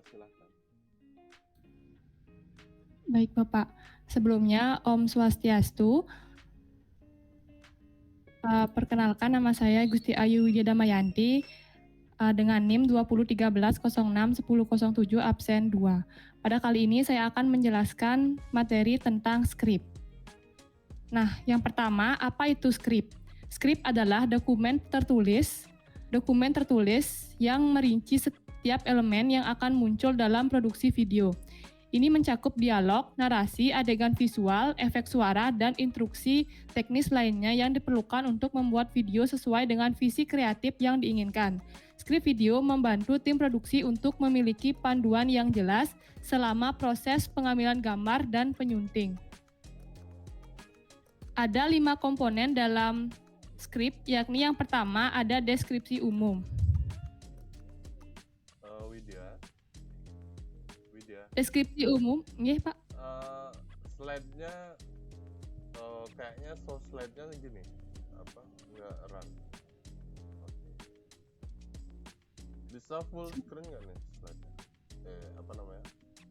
Silahkan. Baik Bapak, sebelumnya Om Swastiastu. Perkenalkan nama saya Gusti Ayu Widya Damayanti dengan NIM 2013061007 absen 2. Pada kali ini saya akan menjelaskan materi tentang skrip. Nah, yang pertama, apa itu skrip? Skrip adalah dokumen tertulis yang merinci setiap elemen yang akan muncul dalam produksi video. Ini mencakup dialog, narasi, adegan visual, efek suara, dan instruksi teknis lainnya yang diperlukan untuk membuat video sesuai dengan visi kreatif yang diinginkan. Skrip video membantu tim produksi untuk memiliki panduan yang jelas selama proses pengambilan gambar dan penyunting. Ada 5 komponen dalam skrip, yakni yang pertama ada deskripsi umum. Widya. Deskripsi umum, nggih Pak. Slide-nya kayaknya slide-nya gini, nggak run. Bisa full screen nggak nih slide-nya?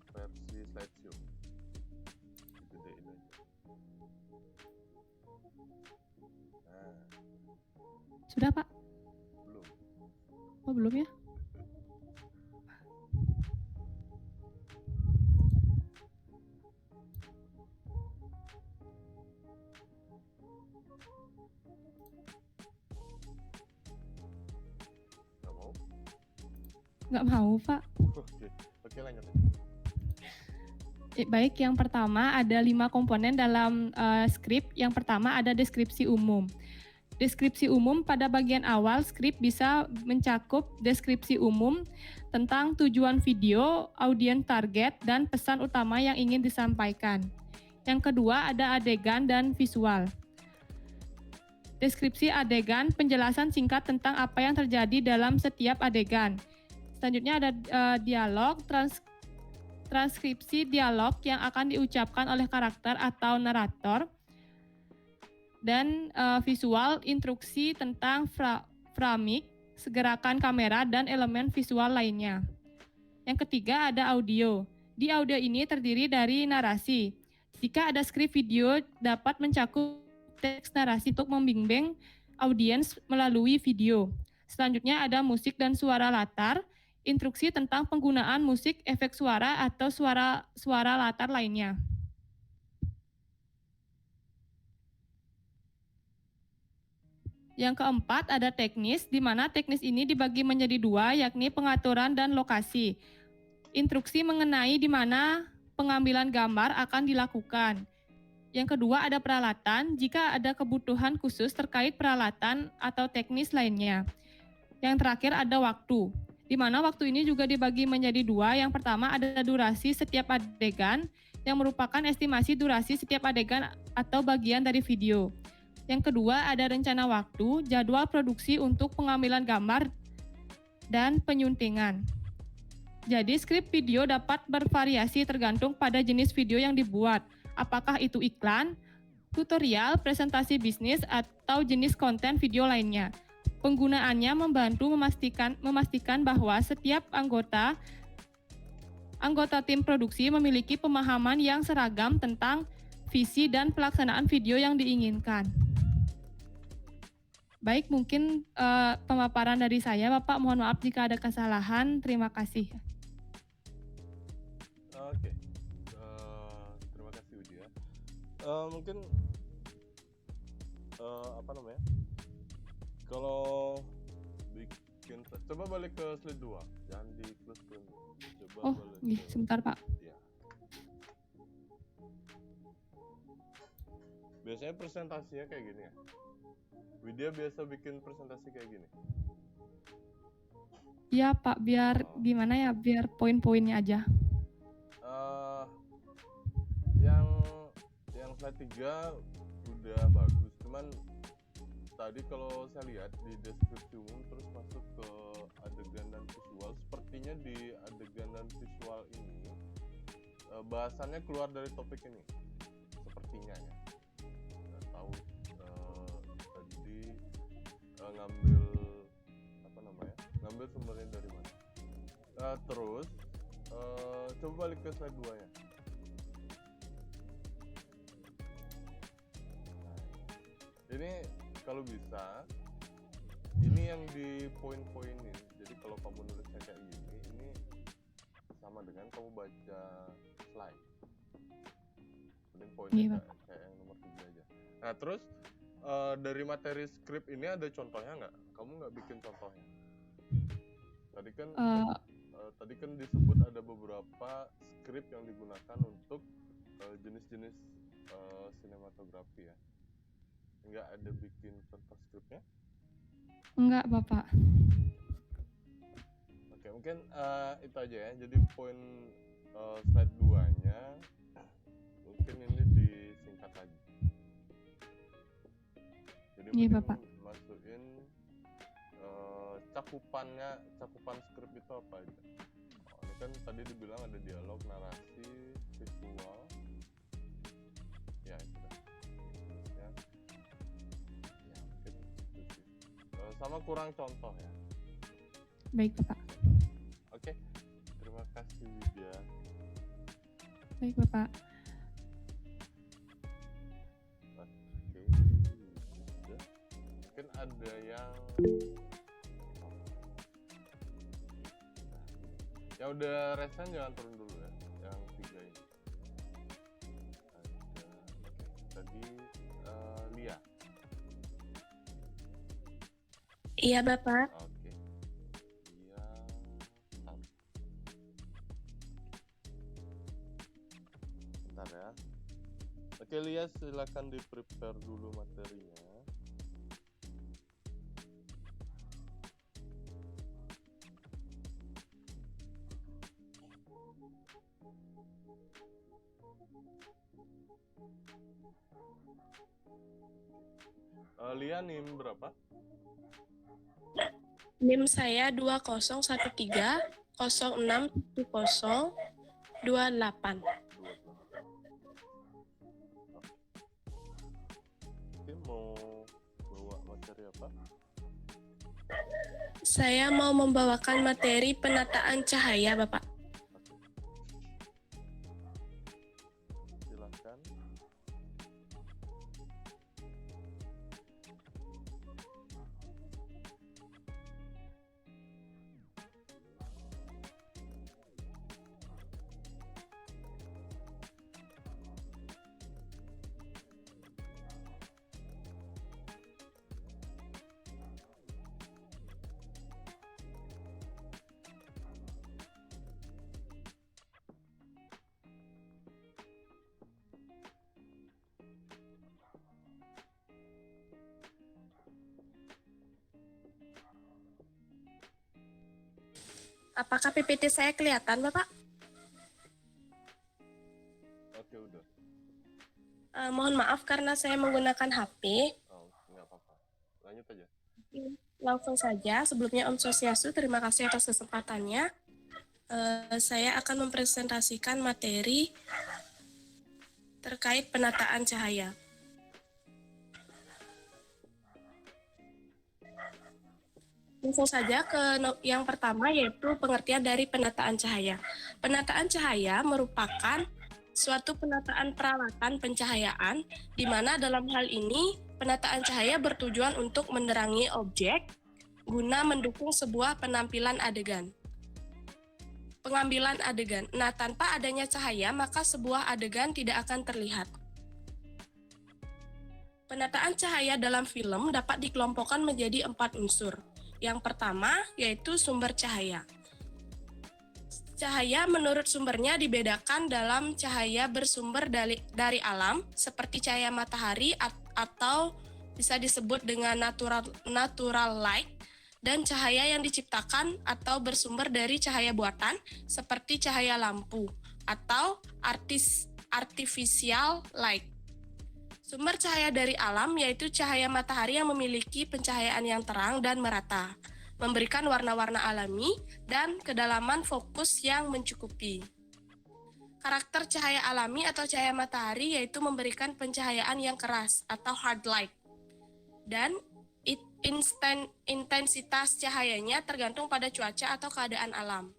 Versi slideshow. Gedein aja. Nah. Sudah Pak? Belum. Oh belum ya? Nggak mau Pak. Oke lanjut. Baik, yang pertama ada 5 komponen dalam skrip. Yang pertama ada deskripsi umum. Deskripsi umum pada bagian awal skrip bisa mencakup deskripsi umum tentang tujuan video, audiens target, dan pesan utama yang ingin disampaikan. Yang kedua ada adegan dan visual. Deskripsi adegan, penjelasan singkat tentang apa yang terjadi dalam setiap adegan. Selanjutnya ada dialog, transkripsi dialog yang akan diucapkan oleh karakter atau narator, dan visual, instruksi tentang framing, gerakan kamera, dan elemen visual lainnya. Yang ketiga ada audio. Di audio ini terdiri dari narasi. Jika ada skrip video dapat mencakup teks narasi untuk membimbing audiens melalui video. Selanjutnya ada musik dan suara latar, instruksi tentang penggunaan musik, efek suara, atau suara latar lainnya. Yang keempat ada teknis, di mana teknis ini dibagi menjadi 2, yakni pengaturan dan lokasi. Instruksi mengenai di mana pengambilan gambar akan dilakukan. Yang kedua ada peralatan, jika ada kebutuhan khusus terkait peralatan atau teknis lainnya. Yang terakhir ada waktu, di mana waktu ini juga dibagi menjadi 2. Yang pertama ada durasi setiap adegan, yang merupakan estimasi durasi setiap adegan atau bagian dari video. Yang kedua ada rencana waktu, jadwal produksi untuk pengambilan gambar dan penyuntingan. Jadi skrip video dapat bervariasi tergantung pada jenis video yang dibuat, apakah itu iklan, tutorial, presentasi bisnis, atau jenis konten video lainnya. Penggunaannya membantu memastikan bahwa setiap anggota tim produksi memiliki pemahaman yang seragam tentang visi dan pelaksanaan video yang diinginkan. Baik, mungkin pemaparan dari saya, Bapak. Mohon maaf jika ada kesalahan. Terima kasih. Oke. Terima kasih Widya. Mungkin kalau bikin, coba balik ke slide 2, jangan di close screen. Coba balik. Sebentar Pak. Ya. Biasanya presentasinya kayak gini ya. Widya biasa bikin presentasi kayak gini. Iya Pak, biar gimana ya, biar poin-poinnya aja. Yang slide 3 udah bagus, cuman tadi kalau saya lihat di deskripsi umum terus masuk ke adegan dan visual, sepertinya di adegan dan visual ini bahasannya keluar dari topik ini, sepertinya ya. Nggak tahu tadi ngambil sumbernya dari mana. Terus Coba balik ke slide 2 ya. Ini kalau bisa, ini yang di poin-poinin. Jadi kalau kamu nulisnya kayak gini, ini sama dengan kamu baca slide. Kemudian poinnya Iya, kayak yang nomor 3 aja. Nah terus dari materi skrip ini ada contohnya nggak? Kamu nggak bikin contohnya? Tadi kan disebut ada beberapa skrip yang digunakan untuk jenis-jenis sinematografi ya. Nggak ada bikin contoh skripnya? Enggak, Bapak. Oke, mungkin itu aja ya. Jadi poin slide 2-nya mungkin ini disingkat lagi. Jadi Iya, mungkin Bapak. masukin cakupan skrip itu apa aja. Ini kan tadi dibilang ada dialog, narasi, visual. Ya, itu dah. Ya, mungkin itu sih. Sama kurang contoh ya. Baik, Bapak. Oke, terima kasih Widya. Baik, Bapak. Oke, udah. Mungkin ada yang udah resign jangan turun dulu ya, yang 3 ini. Tadi Lia. Iya, Bapak. Oke. Lia. Bentar ya. Oke, Lia silakan di-prepare dulu materinya. Lia NIM berapa? NIM saya 2013061028. Oke, mau bawa materi apa? Saya mau membawakan materi penataan cahaya, Bapak. Silakan. Apakah PPT saya kelihatan, Bapak? Oke, udah. Mohon maaf karena saya menggunakan HP. Oh, nggak apa-apa. Lanjut aja. Langsung saja, sebelumnya Om Swastiastu, terima kasih atas kesempatannya. Saya akan mempresentasikan materi terkait penataan cahaya. Langsung saja ke yang pertama, yaitu pengertian dari penataan cahaya. Penataan cahaya merupakan suatu penataan peralatan pencahayaan, di mana dalam hal ini penataan cahaya bertujuan untuk menerangi objek guna mendukung sebuah penampilan adegan. Pengambilan adegan. Nah, tanpa adanya cahaya, maka sebuah adegan tidak akan terlihat. Penataan cahaya dalam film dapat dikelompokkan menjadi 4 unsur. Yang pertama yaitu sumber cahaya. Cahaya menurut sumbernya dibedakan dalam cahaya bersumber dari alam seperti cahaya matahari atau bisa disebut dengan natural light, dan cahaya yang diciptakan atau bersumber dari cahaya buatan seperti cahaya lampu atau artificial light. Sumber cahaya dari alam yaitu cahaya matahari yang memiliki pencahayaan yang terang dan merata, memberikan warna-warna alami dan kedalaman fokus yang mencukupi. Karakter cahaya alami atau cahaya matahari yaitu memberikan pencahayaan yang keras atau hard light, dan intensitas cahayanya tergantung pada cuaca atau keadaan alam.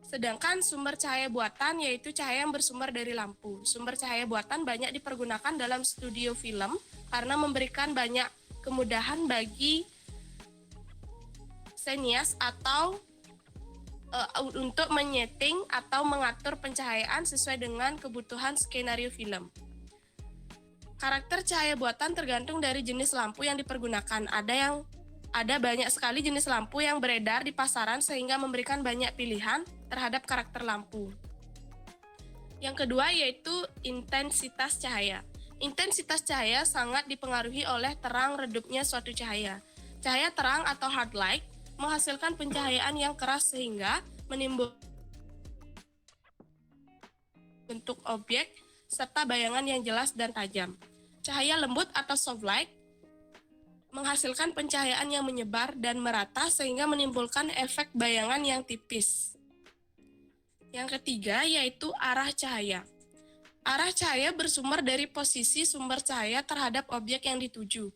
Sedangkan sumber cahaya buatan yaitu cahaya yang bersumber dari lampu. Sumber cahaya buatan banyak dipergunakan dalam studio film karena memberikan banyak kemudahan bagi senias atau untuk menyeting atau mengatur pencahayaan sesuai dengan kebutuhan skenario film. Karakter cahaya buatan tergantung dari jenis lampu yang dipergunakan. Ada banyak sekali jenis lampu yang beredar di pasaran sehingga memberikan banyak pilihan terhadap karakter lampu. Yang kedua yaitu intensitas cahaya. Intensitas cahaya sangat dipengaruhi oleh terang redupnya suatu cahaya. Cahaya terang atau hard light menghasilkan pencahayaan yang keras sehingga menimbulkan bentuk objek serta bayangan yang jelas dan tajam. Cahaya lembut atau soft light menghasilkan pencahayaan yang menyebar dan merata sehingga menimbulkan efek bayangan yang tipis. Yang ketiga yaitu arah cahaya. Arah cahaya bersumber dari posisi sumber cahaya terhadap objek yang dituju.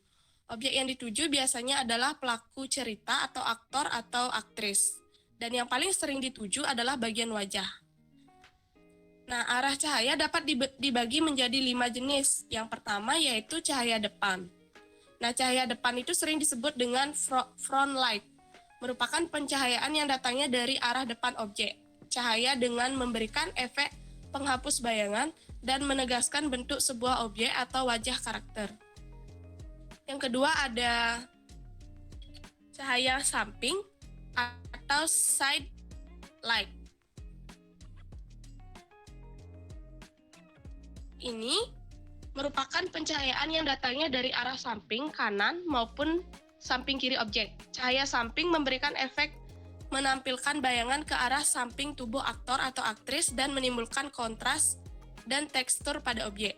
Objek yang dituju biasanya adalah pelaku cerita atau aktor atau aktris. Dan yang paling sering dituju adalah bagian wajah. Nah, arah cahaya dapat dibagi menjadi 5 jenis. Yang pertama yaitu cahaya depan. Nah, cahaya depan itu sering disebut dengan front light, merupakan pencahayaan yang datangnya dari arah depan objek. Cahaya dengan memberikan efek penghapus bayangan dan menegaskan bentuk sebuah objek atau wajah karakter. Yang kedua ada cahaya samping atau side light. Ini merupakan pencahayaan yang datangnya dari arah samping kanan maupun samping kiri objek. Cahaya samping memberikan efek menampilkan bayangan ke arah samping tubuh aktor atau aktris dan menimbulkan kontras dan tekstur pada objek.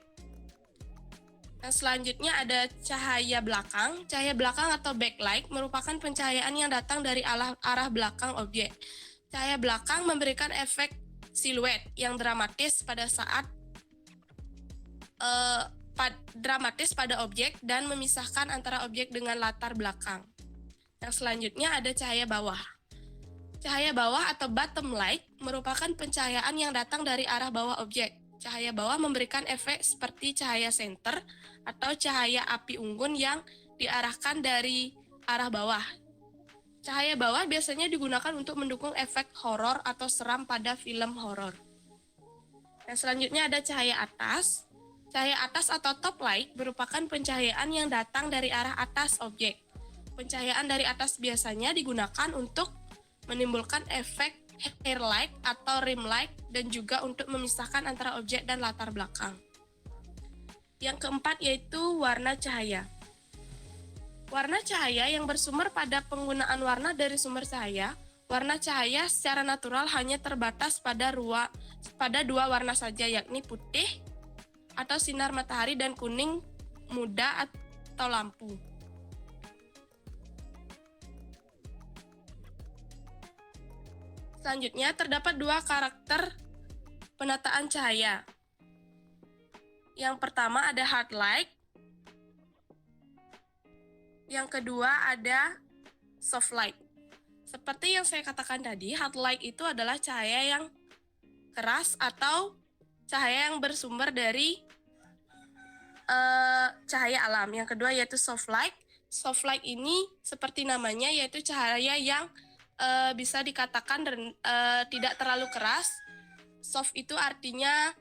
Nah, selanjutnya ada cahaya belakang. Cahaya belakang atau backlight merupakan pencahayaan yang datang dari arah belakang objek. Cahaya belakang memberikan efek siluet yang dramatis pada saat dramatis pada objek dan memisahkan antara objek dengan latar belakang. Yang selanjutnya ada cahaya bawah. Cahaya bawah atau bottom light merupakan pencahayaan yang datang dari arah bawah objek. Cahaya bawah memberikan efek seperti cahaya senter atau cahaya api unggun yang diarahkan dari arah bawah. Cahaya bawah biasanya digunakan untuk mendukung efek horor atau seram pada film horor. Dan selanjutnya ada cahaya atas. Cahaya atas atau top light merupakan pencahayaan yang datang dari arah atas objek. Pencahayaan dari atas biasanya digunakan untuk menimbulkan efek hair light atau rim light dan juga untuk memisahkan antara objek dan latar belakang. Yang keempat yaitu warna cahaya. Warna cahaya yang bersumber pada penggunaan warna dari sumber cahaya. Warna cahaya secara natural hanya terbatas pada dua warna saja, yakni putih atau sinar matahari dan kuning muda atau lampu. Selanjutnya, terdapat dua karakter penataan cahaya. Yang pertama ada hard light. Yang kedua ada soft light. Seperti yang saya katakan tadi, hard light itu adalah cahaya yang keras atau cahaya yang bersumber dari cahaya alam. Yang kedua yaitu soft light. Soft light ini seperti namanya yaitu cahaya yang bisa dikatakan tidak terlalu keras. Soft itu artinya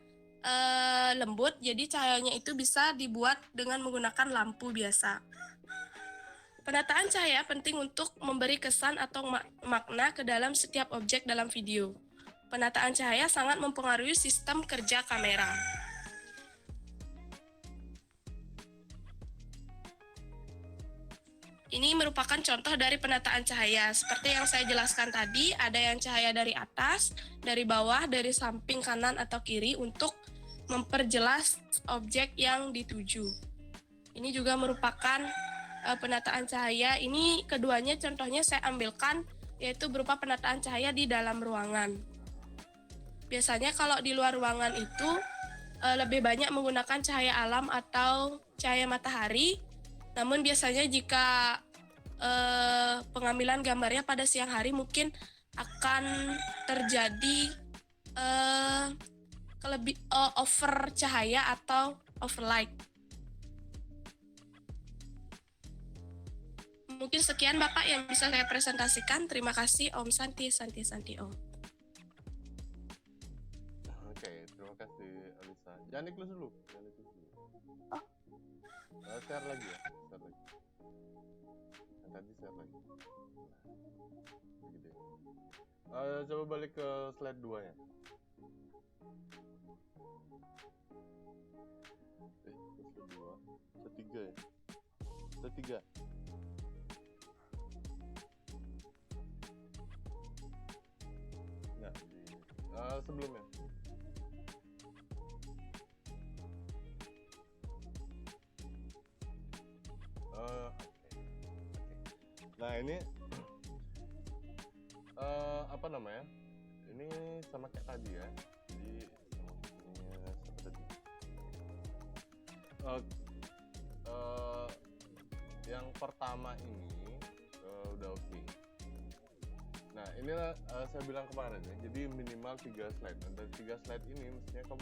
lembut, jadi cahayanya itu bisa dibuat dengan menggunakan lampu biasa. Penataan cahaya penting untuk memberi kesan atau makna ke dalam setiap objek dalam video. Penataan cahaya sangat mempengaruhi sistem kerja kamera. Ini merupakan contoh dari penataan cahaya. Seperti yang saya jelaskan tadi, ada yang cahaya dari atas, dari bawah, dari samping kanan atau kiri untuk memperjelas objek yang dituju. Ini juga merupakan penataan cahaya. Ini keduanya contohnya saya ambilkan, yaitu berupa penataan cahaya di dalam ruangan. Biasanya kalau di luar ruangan itu lebih banyak menggunakan cahaya alam atau cahaya matahari. Namun biasanya jika pengambilan gambarnya pada siang hari mungkin akan terjadi over cahaya atau overlight. Mungkin sekian Bapak yang bisa saya presentasikan. Terima kasih. Om Santi Santi Santi Om. Oke, terima kasih Alisa. Jangan di close dulu. Share lagi ya, share lagi. Yang tadi share lagi. Begini. Coba balik ke slide 2 ya. Slide 2. Slide 3 ya. Slide 3. Nah, sebelumnya. Nah ini apa namanya? Ini sama kayak tadi ya. Jadi ininya siapa tadi? Yang pertama ini udah oke. Nah inilah saya bilang kemarin ya. Jadi minimal 3 slide. Nah, dari 3 slide ini mestinya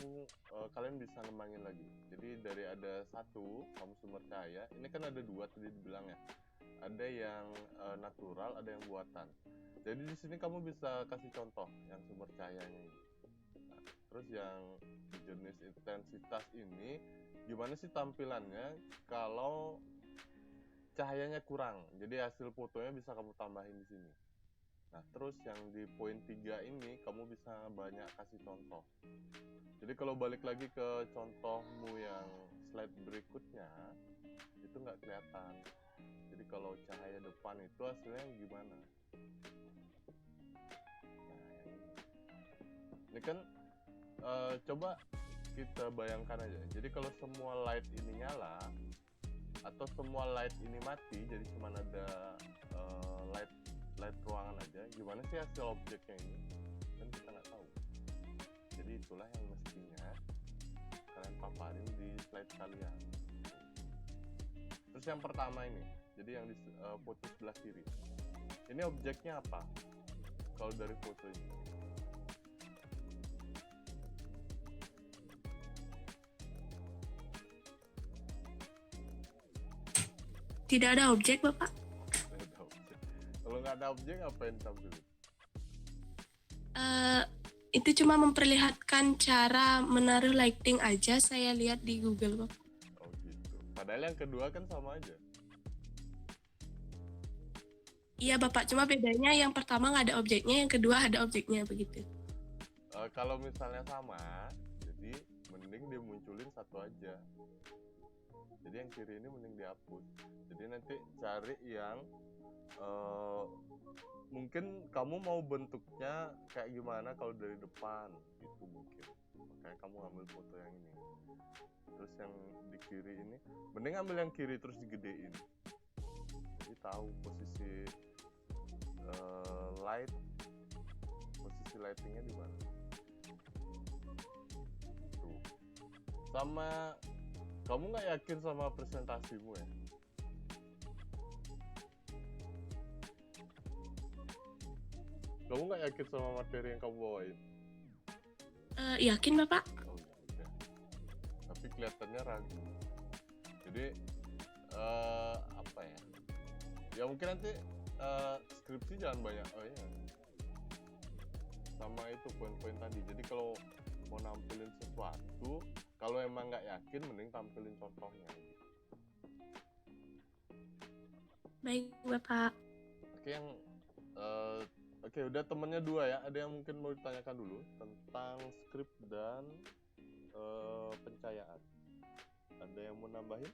kalian bisa ngembangin lagi. Jadi dari ada 1 kamu sumber cahaya. Ini kan ada 2 tadi dibilang ya. Ada yang natural, ada yang buatan. Jadi di sini kamu bisa kasih contoh yang sumber cahayanya ini. Nah, terus yang jenis intensitas ini gimana sih tampilannya kalau cahayanya kurang. Jadi hasil fotonya bisa kamu tambahin di sini. Nah, terus yang di poin 3 ini kamu bisa banyak kasih contoh. Jadi kalau balik lagi ke contohmu yang slide berikutnya, itu nggak kelihatan. Jadi kalau cahaya depan itu hasilnya gimana? Nah, ini kan coba kita bayangkan aja. Jadi kalau semua light ini nyala atau semua light ini mati, jadi cuma ada light ruangan aja, gimana sih hasil objeknya ini? Kan kita nggak tahu. Jadi itulah yang mestinya kalian paparin di slide kalian. Terus yang pertama ini, jadi yang di foto sebelah kiri, ini objeknya apa? Kalau dari foto ini, Tidak ada objek, Bapak. ada objek. Kalau nggak ada objek, ngapain tampil? Itu cuma memperlihatkan cara menaruh lighting aja, saya lihat di Google, Bapak. Oh gitu. Padahal yang kedua kan sama aja. Iya Bapak, cuma bedanya yang pertama nggak ada objeknya, yang kedua ada objeknya, begitu. Kalau misalnya sama, jadi mending dia munculin satu aja. Jadi yang kiri ini mending dihapus. Jadi nanti cari yang mungkin kamu mau bentuknya kayak gimana kalau dari depan gitu mungkin. Makanya kamu ambil foto yang ini. Terus yang di kiri ini, mending ambil yang kiri terus digedein. Jadi tahu posisi posisi lightingnya di mana. Tuh. Sama kamu nggak yakin sama presentasimu ya? Kamu nggak yakin sama materi yang kamu bawain? Yakin Bapak? Oh ya. Tapi kelihatannya ragu. Jadi apa ya? Ya mungkin nanti skripsi jangan banyak. Oh iya. Sama itu poin-poin tadi. Jadi kalau mau nampilin sesuatu, kalau emang nggak yakin, mending tampilin contohnya. Baik Bapak. Oke, udah temennya 2 ya. Ada yang mungkin mau ditanyakan dulu tentang skrip dan pencahayaan. Ada yang mau nambahin?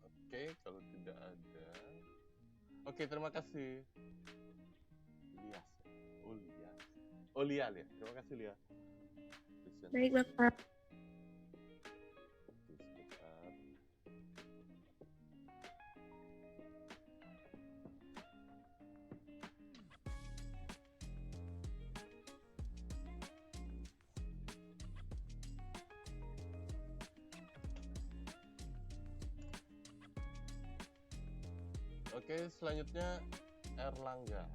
Oke, kalau tidak ada. Oke, terima kasih. Lia ya. Terima kasih Lia. Baik Bapak. Oke, selanjutnya Erlangga.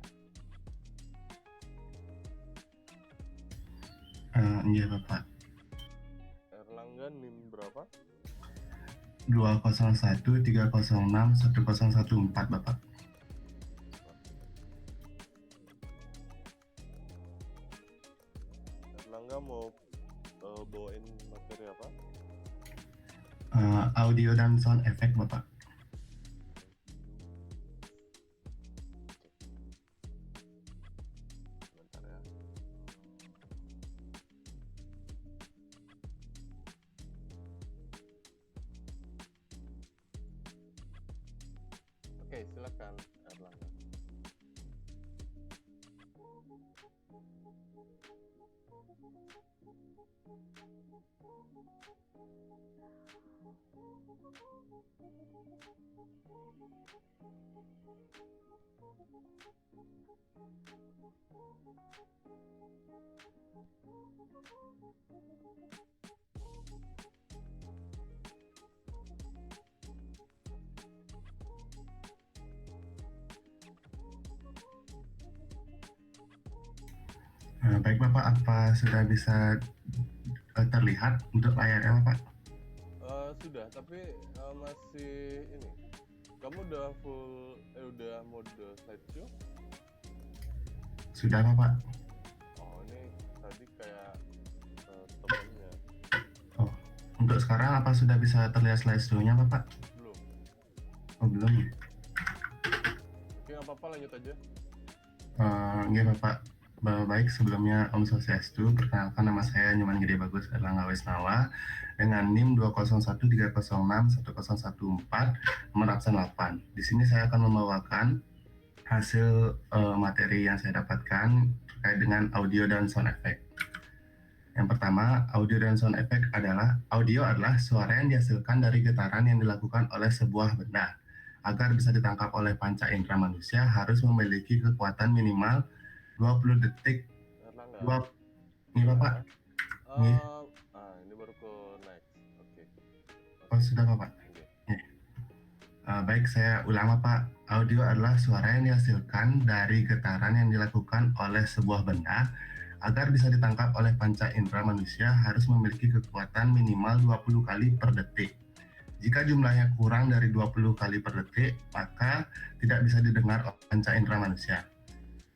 Iya Bapak. Erlangga NIM berapa? 201 306 1014 Bapak. Erlangga mau bawain materi apa? Audio dan sound effect Bapak. Bentar ya. Oke, silakan Erlangga. Baik Bapak, apa sudah bisa terlihat untuk layarnya Bapak? Sudah, tapi masih ini. Kamu udah udah mode slideshow? Sudah Bapak. Oh, ini tadi kayak temennya. Oh, untuk sekarang apa sudah bisa terlihat slideshow-nya Bapak? Belum. Oh belum. Oke, nggak apa-apa, lanjut aja. Iya Bapak. Baik, sebelumnya Om Swastiastu, perkenalkan nama saya Nyoman Gede Bagus Erlangga Wisnawa dengan NIM 20130611014 nomor absen 8. Di sini saya akan membawakan hasil materi yang saya dapatkan terkait dengan audio dan sound effect. Yang pertama, audio dan sound effect audio adalah suara yang dihasilkan dari getaran yang dilakukan oleh sebuah benda. Agar bisa ditangkap oleh panca indera manusia harus memiliki kekuatan minimal 20 detik. Erlangga. Ini Bapak. Ini. Ini baru ke next. Oke. Oh sudah Bapak. Baik, saya ulang Pak. Audio adalah suara yang dihasilkan dari getaran yang dilakukan oleh sebuah benda. Agar bisa ditangkap oleh panca indera manusia harus memiliki kekuatan minimal 20 kali per detik. Jika jumlahnya kurang dari 20 kali per detik, maka tidak bisa didengar oleh panca indera manusia.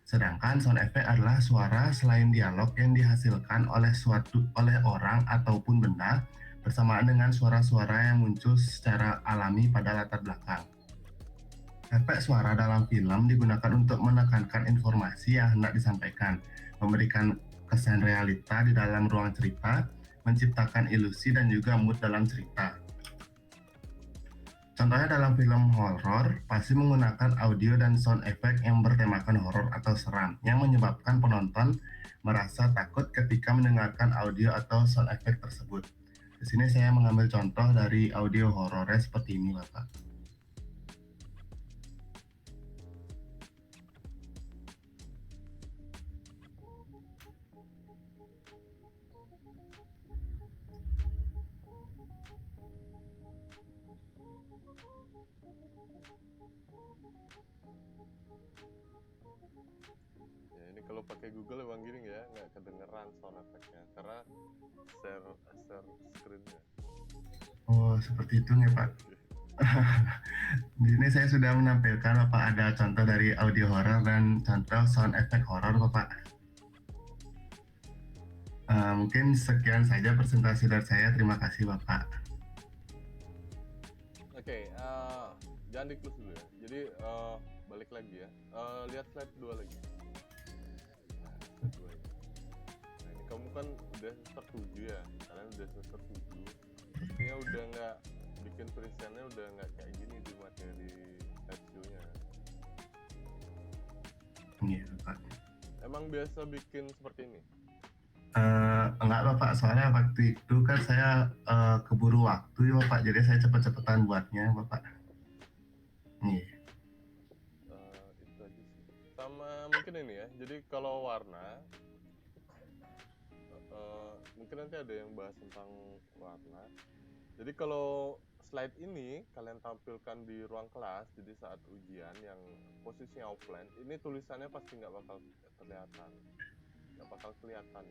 Sedangkan sound effect adalah suara selain dialog yang dihasilkan oleh orang ataupun benda bersamaan dengan suara-suara yang muncul secara alami pada latar belakang. Efek suara dalam film digunakan untuk menekankan informasi yang hendak disampaikan, memberikan kesan realita di dalam ruang cerita, menciptakan ilusi dan juga mood dalam cerita. Contohnya dalam film horor, pasti menggunakan audio dan sound effect yang bertemakan horor atau seram, yang menyebabkan penonton merasa takut ketika mendengarkan audio atau sound effect tersebut. Di sini saya mengambil contoh dari audio horornya seperti ini, Bapak. Kalau pakai Google emang gini ya, nggak kedengeran sound effect-nya karena share screen-nya. Oh, seperti itu ya Pak. Di sini saya sudah menampilkan Bapak ada contoh dari audio horor dan contoh sound effect horor Bapak. Mungkin sekian saja presentasi dari saya. Terima kasih Bapak. Oke, jangan di-close dulu ya. Jadi balik lagi ya. Lihat slide 2 lagi. Nah, ini kamu kan udah semester 7 ya. Kalian udah semester 7. Pastinya udah nggak bikin presentnya udah nggak kayak gini di materi SU-nya. Iya Pak. Emang biasa bikin seperti ini? Enggak Bapak, soalnya waktu itu kan saya keburu waktu ya Bapak, jadi saya cepet-cepetan buatnya Bapak. Iya. Itu aja sih. Sama mungkin ini ya, jadi kalau warna mungkin nanti ada yang bahas tentang warna. Jadi kalau slide ini kalian tampilkan di ruang kelas, jadi saat ujian yang posisinya offline, ini tulisannya pasti nggak bakal kelihatan.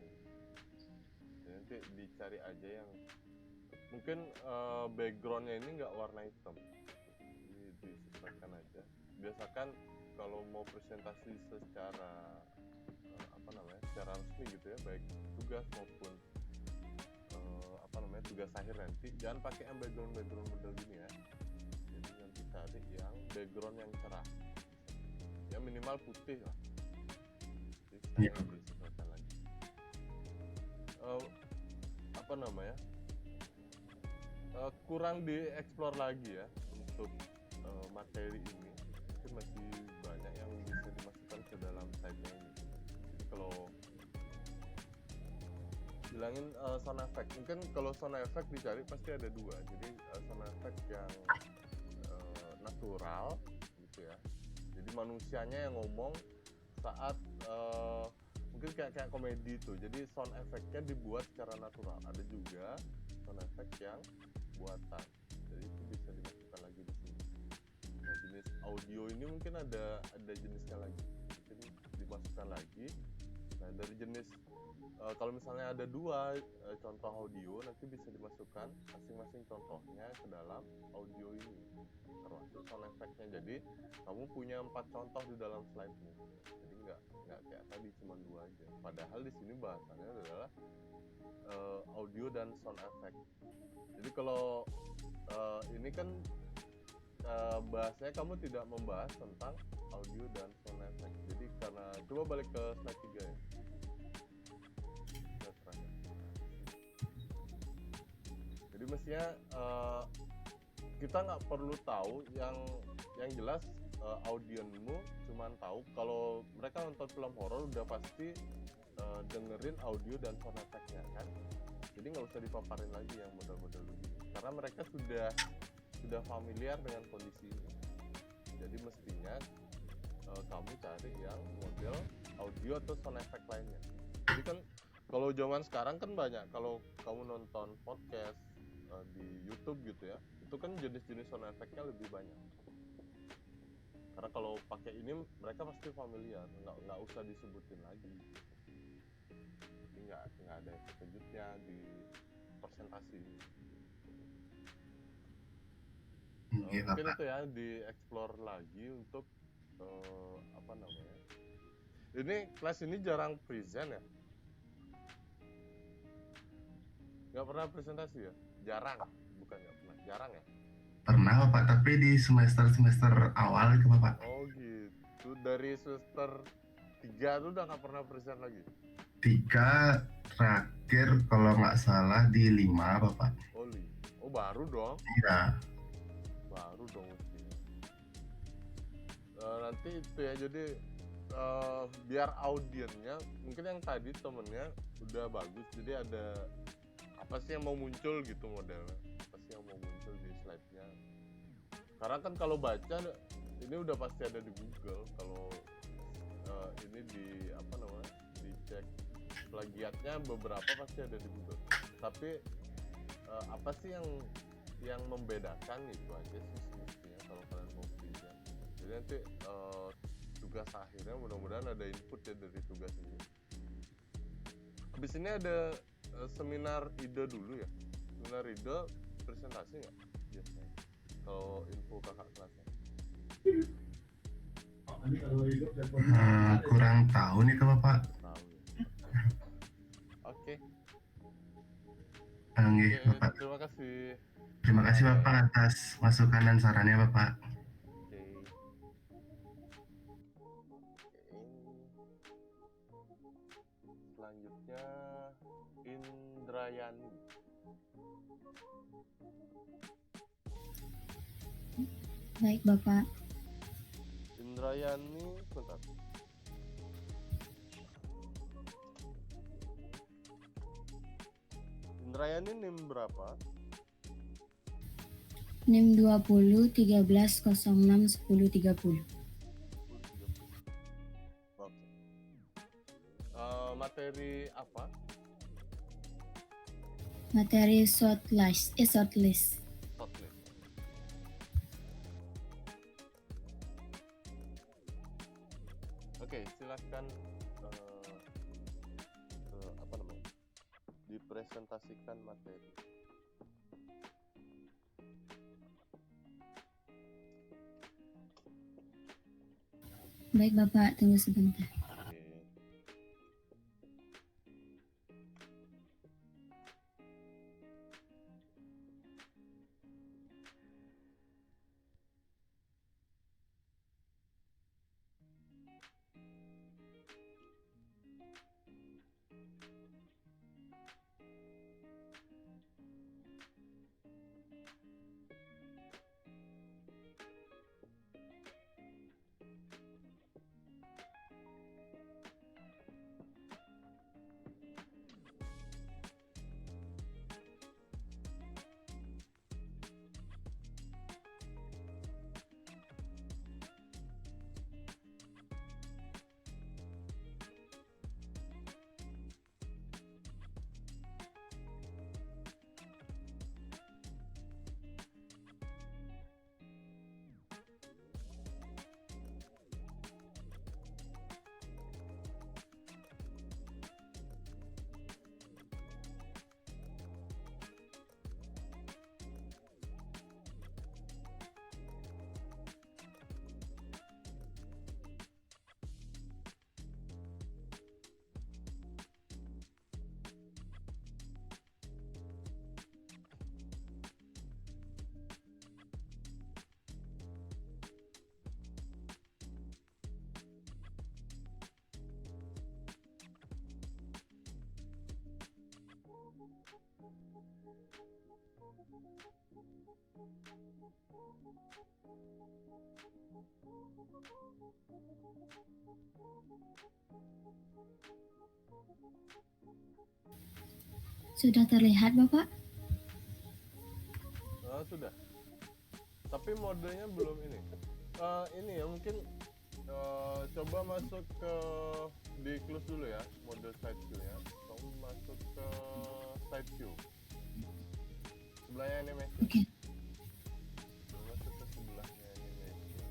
Jadi nanti dicari aja yang mungkin backgroundnya ini nggak warna hitam. Ini disesuaikan aja. Biasakan kalau mau presentasi secara secara resmi gitu ya, baik tugas maupun tugas akhir nanti, jangan pakai yang background model gini ya. Jadi nanti cari yang background yang cerah, ya minimal putih lah. Jadi saya disesuaikan lagi. Kurang dieksplor lagi ya untuk materi ini. Mungkin masih banyak yang bisa dimasukkan ke dalam slide-nya ini. Jadi kalau bilangin sound effect, mungkin kalau sound effect dicari pasti ada dua. Jadi sound effect yang natural gitu ya, jadi manusianya yang ngomong saat mungkin kayak komedi itu, jadi sound effect-nya dibuat secara natural. Ada juga sound effect yang buatan, jadi itu bisa dimasukkan lagi di sini. Nah, jenis audio ini mungkin ada jenisnya lagi, mungkin dimasukkan lagi. Nah, dari jenis kalau misalnya ada dua contoh audio, nanti bisa dimasukkan masing-masing contohnya ke dalam audio ini, termasuk sound effect-nya. Jadi kamu punya 4 contoh di dalam slide-mu. Jadi nggak kayak tadi cuma 2 aja. Padahal di sini bahasannya adalah audio dan sound effect. Jadi kalau ini kan bahasanya kamu tidak membahas tentang audio dan sound effect. Jadi karena coba balik ke slide 3 ya. Jadi mestinya kita nggak perlu tahu yang jelas audiensmu cuman tahu kalau mereka nonton film horor udah pasti dengerin audio dan sound effect-nya kan. Jadi nggak usah dipaparin lagi yang model-model begini karena mereka sudah familiar dengan kondisi ini. Jadi mestinya kamu cari yang model audio atau sound effect lainnya. Jadi kan kalau zaman sekarang kan banyak, kalau kamu nonton podcast di YouTube gitu ya, itu kan jenis-jenis sound effect-nya lebih banyak. Karena kalau pakai ini mereka pasti familiar, nggak usah disebutin lagi. Jadi nggak ada efek kejutnya di presentasi. Mungkin itu ya dieksplor lagi untuk Ini kelas ini jarang present ya? Nggak pernah presentasi ya? Jarang, bukan nggak pernah, jarang ya? Pernah Bapak, tapi di semester awal itu Bapak. Oh gitu, dari semester 3 tuh udah nggak pernah present lagi? 3 terakhir kalau nggak salah di 5 Bapak. Oh baru dong? Iya. Baru dong mestinya. Nanti itu ya, jadi biar audiennya, mungkin yang tadi temennya udah bagus, jadi ada apa sih yang mau muncul gitu modelnya, apa sih yang mau muncul di slide-nya. Karena kan kalau baca ini udah pasti ada di Google, kalau ini dicek plagiatnya beberapa pasti ada di Google. Tapi apa sih yang membedakan itu aja sih semestinya kalau kalian mau present. Jadi nanti tugas akhirnya mudah-mudahan ada input ya dari tugas ini. Habis ini ada seminar ide dulu ya. Seminar ide presentasi nggak biasanya? Kalau info kakak kelasnya. Kurang tahu nih ke Bapak. Tahu ya. Oke. Bapak. Terima kasih. Terima kasih Bapak atas masukan dan sarannya Bapak. Selanjutnya Indrayani. Baik Bapak. Indrayani, bentar. Indrayani NIM berapa? NIM 20 13 06 10 30. Oke. Materi apa? Materi shortlist. Shortlist. Oke, silakan apa namanya? Dipresentasikan materi. Baik Bapak, tunggu sebentar. Oke. Sudah terlihat Bapak? Sudah. Tapi modenya belum ini. Ini ya mungkin coba masuk ke di close dulu ya, mode side view ya. Kamu masuk ke side view. Sebelahnya animation. Oke. Masuk ke sebelahnya animation.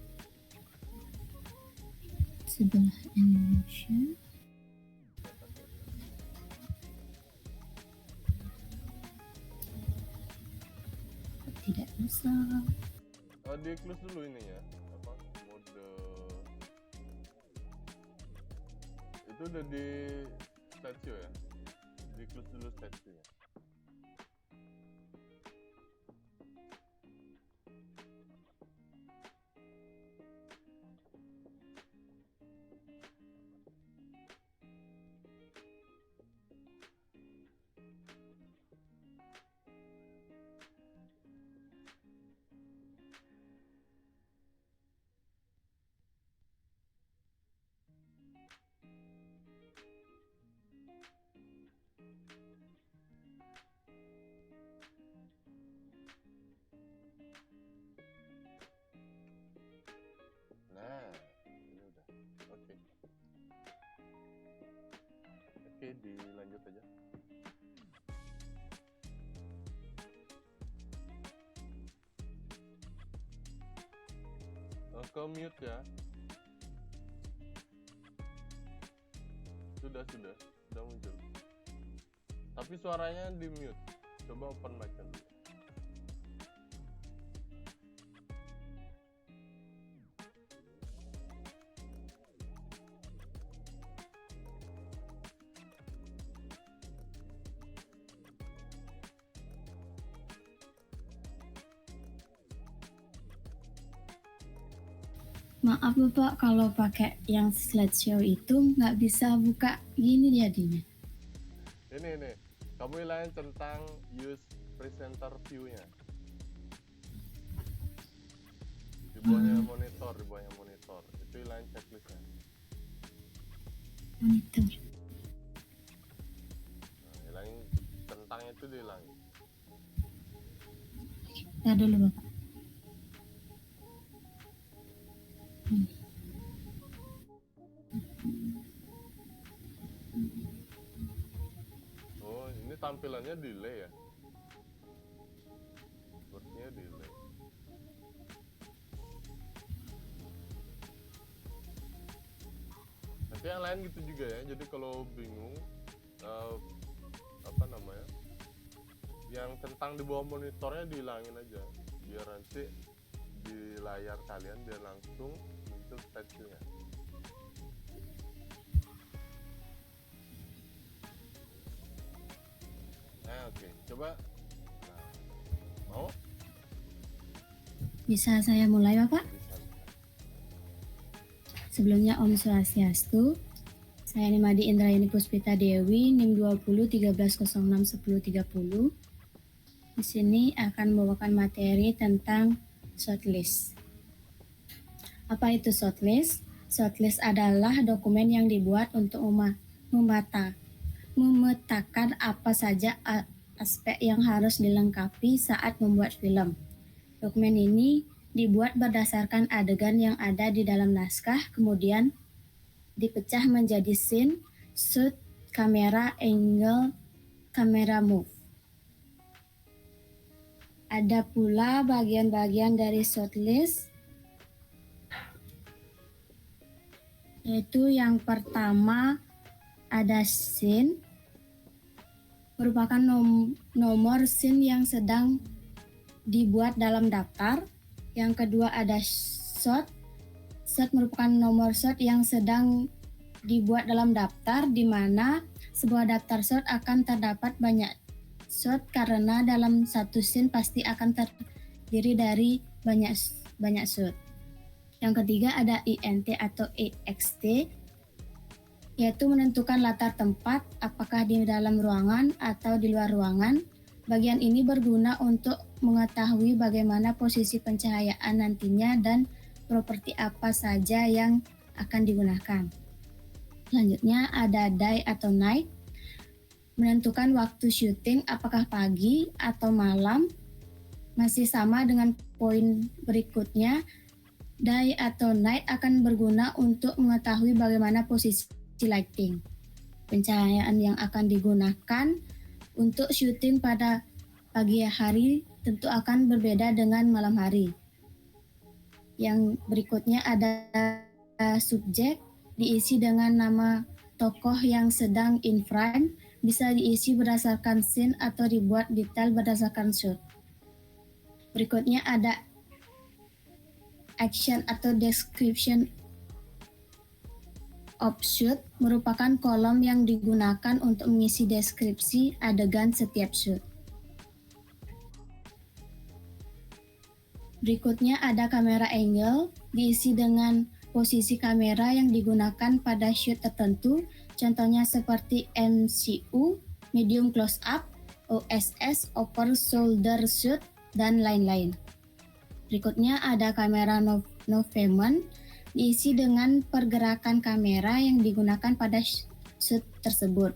Sebelah animation. Tidak bisa. Di close dulu ini ya. Apa? Mode itu udah di slideshow ya. Di close dulu slideshow ya. Nah, ini udah. Oke. Oke, dilanjut aja. Ke mute ya. Sudah muncul. Tapi suaranya di mute. Coba open mic dulu. Maaf Bapak, kalau pakai yang slideshow itu nggak bisa buka gini jadinya. Ini. Kamu hilangin tentang use presenter view-nya. Di bawahnya monitor, Itu hilangin checklist-nya. Monitor. Nah, hilangin tentangnya itu dihilangin. Ntar dulu Bapak. Oh, ini tampilannya delay ya? Sepertinya delay. yang lain gitu juga ya. Jadi kalau bingung apa namanya, yang tentang di bawah monitornya dihilangin aja, biar nanti di layar kalian biar langsung muncul slide-nya. Oke, coba. Nah, mau? Bisa saya mulai, Bapak? Bisa. Sebelumnya Om Swastiastu. Saya Nimadi Indrayani Puspita Dewi, NIM 20 1306 1030. Di sini akan membawakan materi tentang shortlist. Apa itu shortlist? Shortlist adalah dokumen yang dibuat untuk memetakan apa saja aspek yang harus dilengkapi saat membuat film. Dokumen ini dibuat berdasarkan adegan yang ada di dalam naskah, kemudian dipecah menjadi scene, shoot, kamera, angle, kamera move. Ada pula bagian-bagian dari shortlist, yaitu yang pertama ada scene, merupakan nomor scene yang sedang dibuat dalam daftar. Yang kedua ada shot. Shot merupakan nomor shot yang sedang dibuat dalam daftar, di mana sebuah daftar shot akan terdapat banyak shot karena dalam satu scene pasti akan terdiri dari banyak shot. Yang ketiga ada INT atau EXT, yaitu menentukan latar tempat, apakah di dalam ruangan atau di luar ruangan. Bagian ini berguna untuk mengetahui bagaimana posisi pencahayaan nantinya dan properti apa saja yang akan digunakan. Selanjutnya ada day atau night, menentukan waktu syuting apakah pagi atau malam. Masih sama dengan poin berikutnya, day atau night akan berguna untuk mengetahui bagaimana posisi lighting. Pencahayaan yang akan digunakan untuk syuting pada pagi hari tentu akan berbeda dengan malam hari. Yang berikutnya ada subjek, diisi dengan nama tokoh yang sedang in frame, bisa diisi berdasarkan scene atau dibuat detail berdasarkan shot. Berikutnya ada action atau description of shoot, merupakan kolom yang digunakan untuk mengisi deskripsi adegan setiap shoot. Berikutnya ada kamera angle, diisi dengan posisi kamera yang digunakan pada shoot tertentu, contohnya seperti MCU, medium close up, OSS, over shoulder shoot, dan lain-lain. Berikutnya ada kamera movement, diisi dengan pergerakan kamera yang digunakan pada shoot tersebut.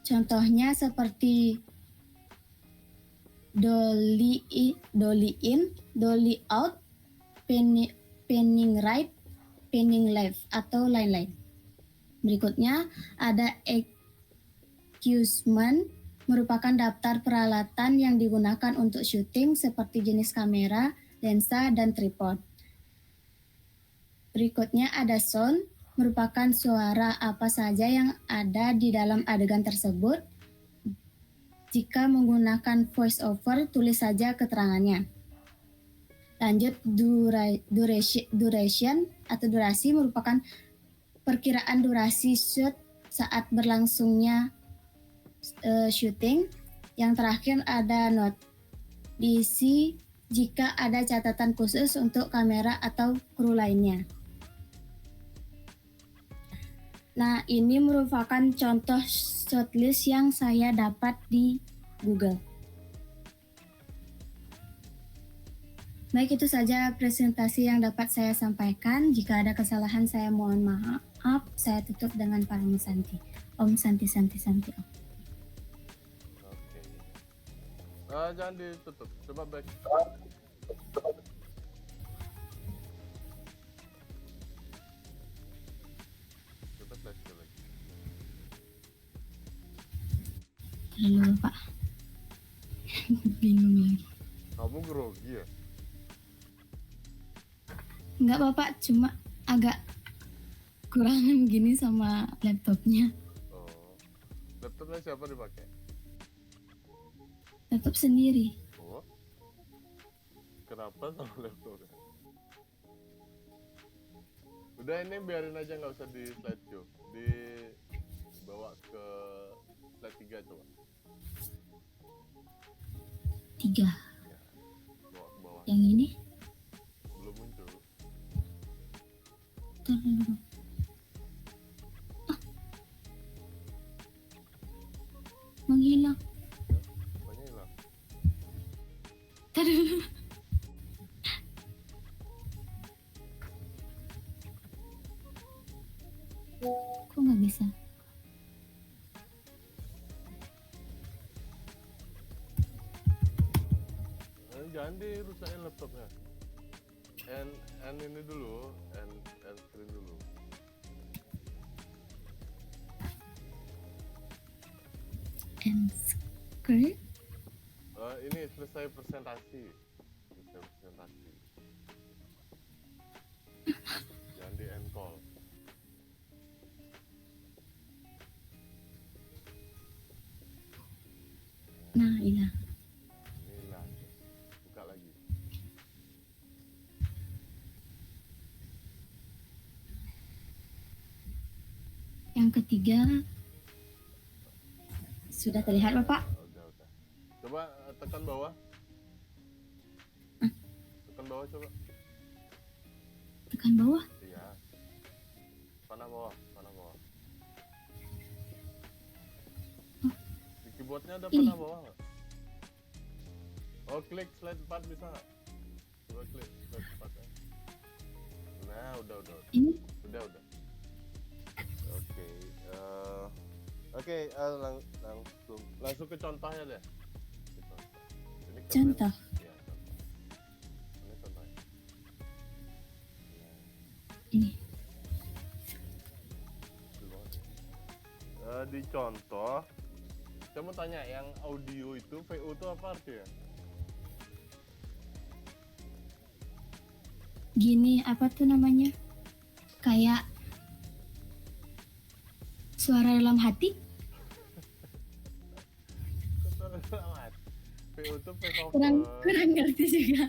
Contohnya seperti dolly in, dolly out, panning right, panning left, atau lain-lain. Berikutnya ada equipment, merupakan daftar peralatan yang digunakan untuk syuting seperti jenis kamera, lensa, dan tripod. Berikutnya ada sound, merupakan suara apa saja yang ada di dalam adegan tersebut. Jika menggunakan voice over, tulis saja keterangannya. Lanjut, duration atau durasi merupakan perkiraan durasi shoot saat berlangsungnya syuting. Yang terakhir ada note, diisi jika ada catatan khusus untuk kamera atau kru lainnya. Nah, ini merupakan contoh shortlist yang saya dapat di Google. Baik, itu saja presentasi yang dapat saya sampaikan. Jika ada kesalahan saya mohon maaf. Saya tutup dengan Parami Santi. Om Santi Santi Santi Om. Oke. Jangan ditutup. Coba back. Coba flash lagi. Halo Pak. Bingung lagi. Kamu grogi ya? Enggak Bapak, cuma agak kurangan gini sama laptopnya. Oh, laptopnya siapa dipakai? Laptop sendiri. Oh, kenapa sama laptopnya? Udah, ini biarin aja, nggak usah di slideshow, dibawa ke slide 3 coba. 3. Ya, bawa ke bawah. Yang ini. Belum muncul. Ntar dulu. Menghilang. Apanya hilang? Ntar dulu. Kok nggak bisa? Jangan dirusakin laptopnya. And ini dulu, and screen dulu. And screen. Ini selesai presentasi. Jangan di end call. Nah, hilang. Inilah, buka lagi. Yang ketiga sudah terlihat, Bapak? Udah. Coba tekan bawah. Tekan bawah coba. Tekan bawah. Iya. Panah bawah. Di keyboardnya ada Ini. panah bawah nggak? Oh, klik slide 4 bisa nggak? Coba klik slide 4 ya. Nah, udah. Ini. Udah. Oke, langsung ke contohnya deh. Ini keren. Contoh. Iya, contoh. Ini contohnya. Ini. Di contoh, saya mau tanya, yang audio itu VO itu apa artinya? Gini, apa tuh namanya? Kayak suara dalam hati. VO itu voice over. Kurang ngerti juga.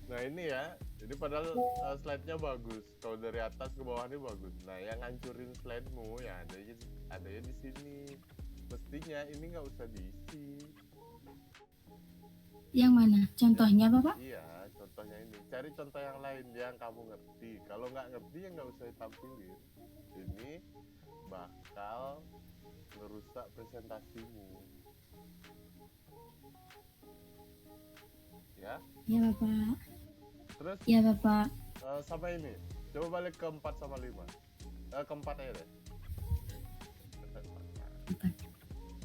Nah ini ya, jadi padahal slide-nya bagus. Kalau dari atas ke bawah ini bagus. Nah yang ngancurin slide-mu ya adanya di sini. Mestinya ini nggak usah diisi. Yang mana? Contohnya, Bapak? Iya, contohnya ini. Cari contoh yang lain yang kamu ngerti. Kalau nggak ngerti ya nggak usah ditampilin. Ini bakal merusak presentasimu. Ya. Ya, Bapak. Terus Ya, Bapak. sama ini. Coba balik ke 4 sama 5. Ke 4 aja deh.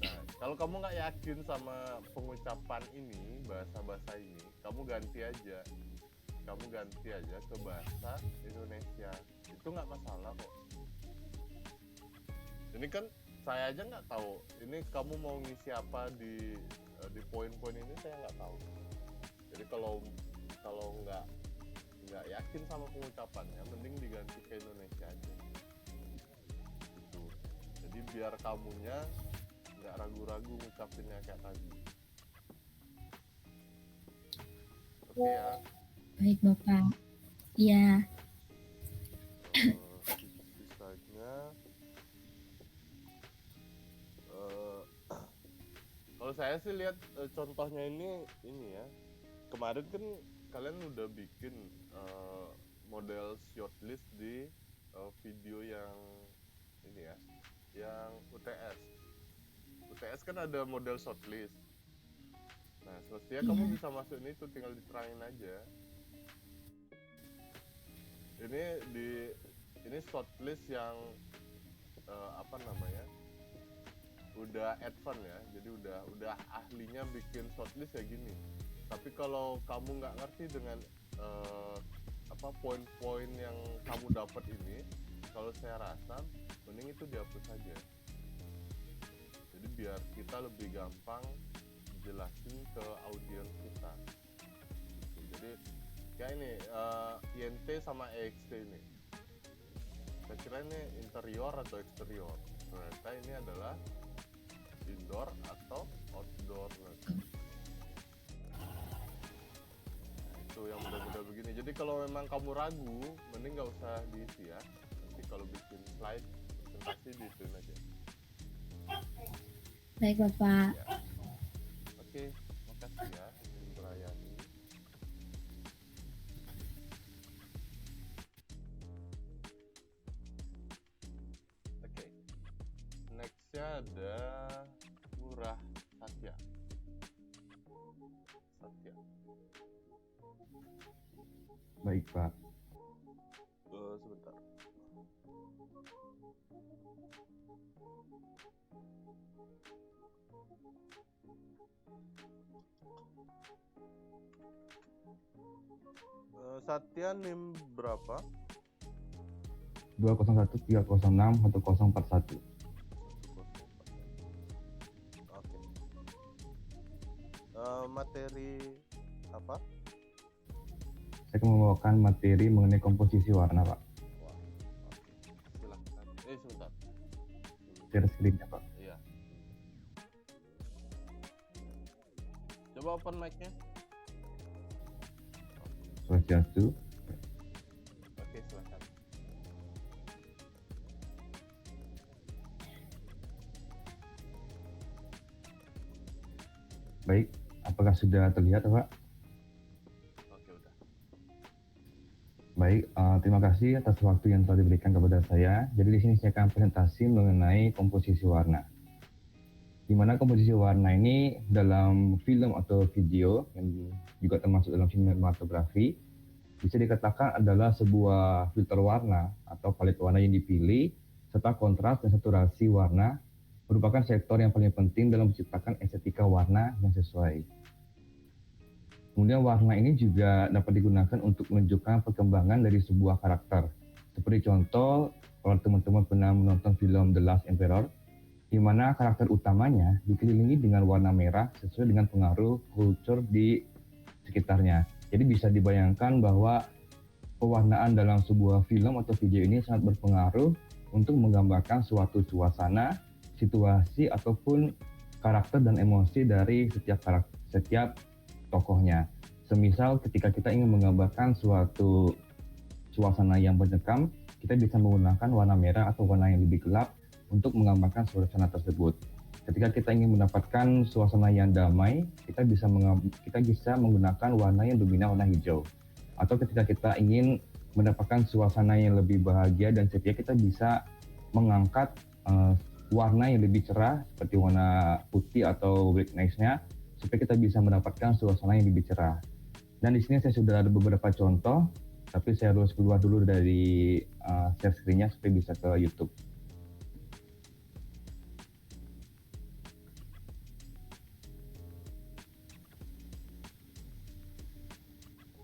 Nah, kalau kamu nggak yakin sama pengucapan ini, bahasa ini, kamu ganti aja ke bahasa Indonesia. Itu nggak masalah kok. Ini kan saya aja nggak tahu. Ini kamu mau ngisi apa di poin-poin ini, saya nggak tahu. Jadi kalau nggak yakin sama pengucapannya, mending diganti ke Indonesia aja. Gitu. Jadi biar kamunya nggak ragu-ragu ngucapinnya kayak tadi. Oke ya. Baik, Bapak. Iya. Sisanya kalau saya sih lihat contohnya ini ya. Kemarin kan kalian udah bikin model shortlist di video yang ini ya, yang UTS. UTS kan ada model shortlist. Nah, semestinya kamu bisa masuk ini tuh, tinggal diterangin aja. Ini shortlist yang apa namanya? Udah advance ya. Jadi udah ahlinya bikin shortlist ya gini. Tapi kalau kamu nggak ngerti dengan poin-poin yang kamu dapat ini, kalau saya rasa mending itu dihapus saja. Jadi biar kita lebih gampang jelasin ke audiens kita. Jadi ya ini INT sama EXT ini. Saya kira ini interior atau eksterior. Ternyata ini adalah indoor atau outdoor. Itu yang mudah-mudah begini. Jadi kalau memang kamu ragu, mending nggak usah diisi ya. Nanti kalau bikin slide presentasi diituin aja. Baik Bapak. Ya. Oke, makasih ya Indrayani. Oke, nextnya ada Lurah Satya. Baik, Pak. Sebentar. Satya NIM berapa? 201 306 1041. Oke. Materi apa? Saya akan membawakan materi mengenai komposisi warna, Pak. Wah, oke. Silahkan. Sebentar. Share screen-nya, Pak. Iya. Coba open mic-nya. Swastiastu. Oke, silakan. Baik, apakah sudah terlihat, Pak? Oke, udah. Baik, terima kasih atas waktu yang telah diberikan kepada saya. Jadi di sini saya akan presentasi mengenai komposisi warna. Di mana komposisi warna ini dalam film atau video yang juga termasuk dalam sinematografi bisa dikatakan adalah sebuah filter warna atau palet warna yang dipilih serta kontras dan saturasi warna merupakan sektor yang paling penting dalam menciptakan estetika warna yang sesuai. Kemudian warna ini juga dapat digunakan untuk menunjukkan perkembangan dari sebuah karakter. Seperti contoh, kalau teman-teman pernah menonton film The Last Emperor, di mana karakter utamanya dikelilingi dengan warna merah sesuai dengan pengaruh kultur di sekitarnya. Jadi bisa dibayangkan bahwa pewarnaan dalam sebuah film atau video ini sangat berpengaruh untuk menggambarkan suatu suasana, situasi, ataupun karakter dan emosi dari setiap tokohnya. Semisal ketika kita ingin menggambarkan suatu suasana yang mencekam, kita bisa menggunakan warna merah atau warna yang lebih gelap untuk menggambarkan suasana tersebut. Ketika kita ingin mendapatkan suasana yang damai, kita bisa menggunakan warna yang dominan warna hijau. Atau ketika kita ingin mendapatkan suasana yang lebih bahagia dan ceria, kita bisa mengangkat warna yang lebih cerah seperti warna putih atau brightness-nya supaya kita bisa mendapatkan suasana yang lebih cerah. Dan di sini saya sudah ada beberapa contoh, tapi saya harus keluar dulu dari share screen-nya supaya bisa ke YouTube.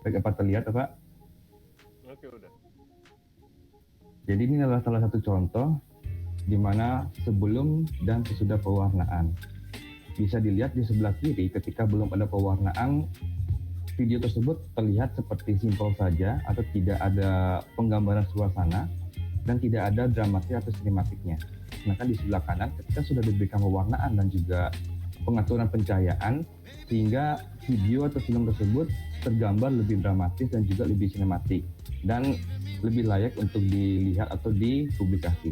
Baik, apa terlihat, Pak? Oke, udah. Jadi ini adalah salah satu contoh di mana sebelum dan sesudah pewarnaan. Bisa dilihat di sebelah kiri ketika belum ada pewarnaan, video tersebut terlihat seperti simpel saja atau tidak ada penggambaran suasana dan tidak ada dramatik atau sinematiknya. Sedangkan di sebelah kanan ketika sudah diberikan pewarnaan dan juga pengaturan pencahayaan, sehingga video atau film tersebut tergambar lebih dramatis dan juga lebih sinematik dan lebih layak untuk dilihat atau dipublikasi.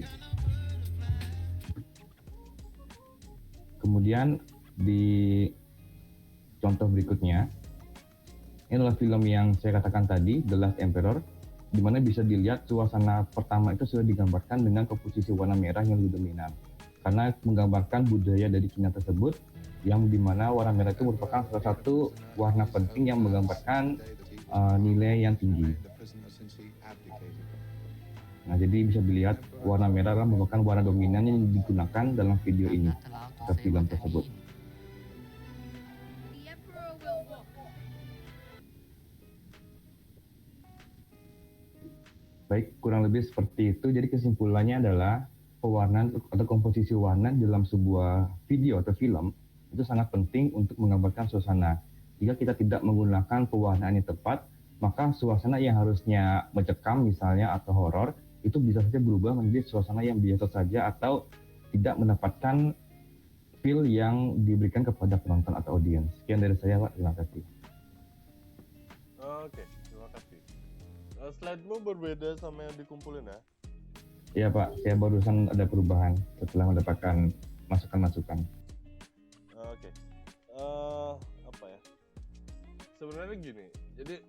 Kemudian di contoh berikutnya, ini adalah film yang saya katakan tadi, The Last Emperor, di mana bisa dilihat suasana pertama itu sudah digambarkan dengan komposisi warna merah yang lebih dominan. Karena menggambarkan budaya dari Cina tersebut, yang dimana warna merah itu merupakan salah satu warna penting yang menggambarkan nilai yang tinggi. Nah, jadi bisa dilihat warna merah merupakan warna dominan yang digunakan dalam video ini, atau film tersebut. Baik, kurang lebih seperti itu. Jadi kesimpulannya adalah pewarnaan atau komposisi warna dalam sebuah video atau film itu sangat penting untuk menggambarkan suasana. Jika kita tidak menggunakan pewarnaan yang tepat, maka suasana yang harusnya mencekam misalnya atau horor itu bisa saja berubah menjadi suasana yang biasa saja atau tidak mendapatkan feel yang diberikan kepada penonton atau audiens. Sekian dari saya, Pak. Terima kasih. Oke, terima kasih. Slide-mu berbeda sama yang dikumpulin ya? Iya, Pak. Saya barusan ada perubahan setelah mendapatkan masukan-masukan. Oke. Apa ya? Sebenarnya gini, jadi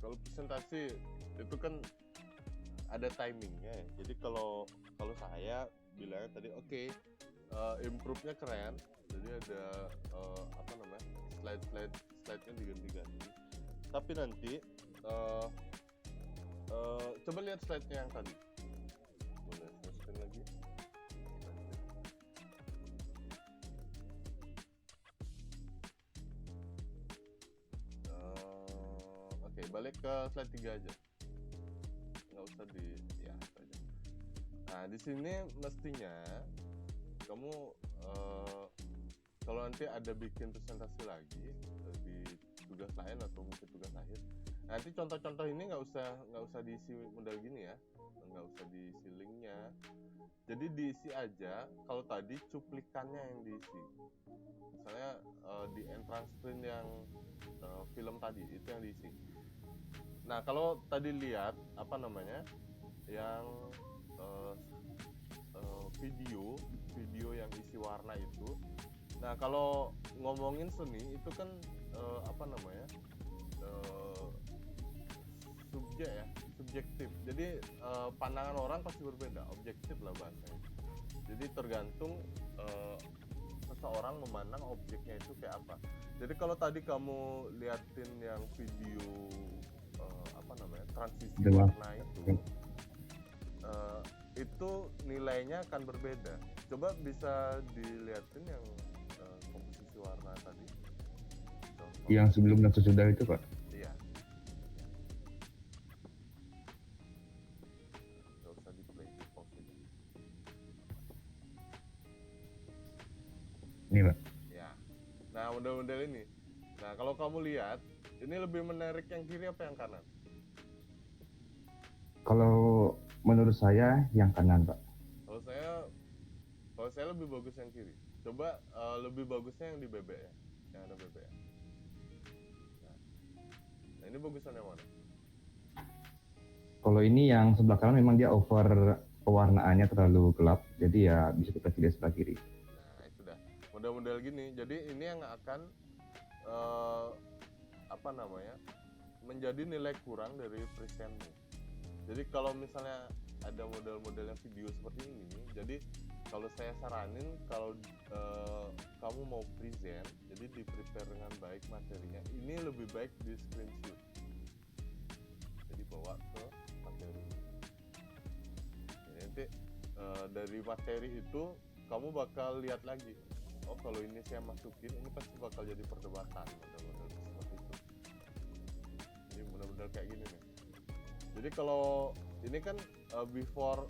kalau presentasi itu kan ada timingnya ya. Jadi kalau saya bilangnya tadi oke, improve-nya keren. Jadi ada slide-nya diganti-ganti. Tapi nanti coba lihat slide-nya yang tadi. Boleh masukin lagi. Oke, balik ke slide 3 aja. Nggak usah ya itu aja. Nah, di sini mestinya kamu kalau nanti ada bikin presentasi lagi di tugas lain atau mungkin tugas akhir, nanti contoh-contoh ini nggak usah diisi model gini ya, nggak usah diisi linknya. Jadi diisi aja kalau tadi cuplikannya yang diisi. Misalnya di entrance screen yang film tadi itu yang diisi. Nah, kalau tadi lihat yang video yang isi warna itu. Nah, kalau ngomongin seni itu kan subjektif. Jadi pandangan orang pasti berbeda, objektif lah bahasanya. Jadi tergantung seseorang memandang objeknya itu kayak apa. Jadi kalau tadi kamu liatin yang video transisi warna itu nilainya akan berbeda. Coba bisa dilihatin yang komposisi warna tadi. Yang sebelum dan sesudah itu, Pak. Iya. Nggak usah di play, di pause aja. Ini, Pak. Ya. Nah, model-model ini. Nah, kalau kamu lihat, ini lebih menarik yang kiri apa yang kanan? Kalau menurut saya yang kanan, Pak. Kalau saya lebih bagus yang kiri. Coba lebih bagusnya yang di BB ya, yang ada BB ya. Nah, ini bagusan yang mana? Kalau ini yang sebelah kanan memang dia over pewarnaannya terlalu gelap, jadi ya bisa kita pilih sebelah kiri. Nah, itu dah. Model-model gini. Jadi ini yang akan menjadi nilai kurang dari presentmu. Jadi kalau misalnya ada model-modelnya video seperti ini, jadi kalau saya saranin kalau kamu mau present, jadi di prepare dengan baik materinya. Ini lebih baik di screenshot. Jadi bawa ke materi. Jadi nanti dari materi itu kamu bakal lihat lagi. Oh, kalau ini saya masukin, ini pasti bakal jadi perdebatan model-model seperti itu. Jadi model-model kayak gini nih. Jadi kalau ini kan before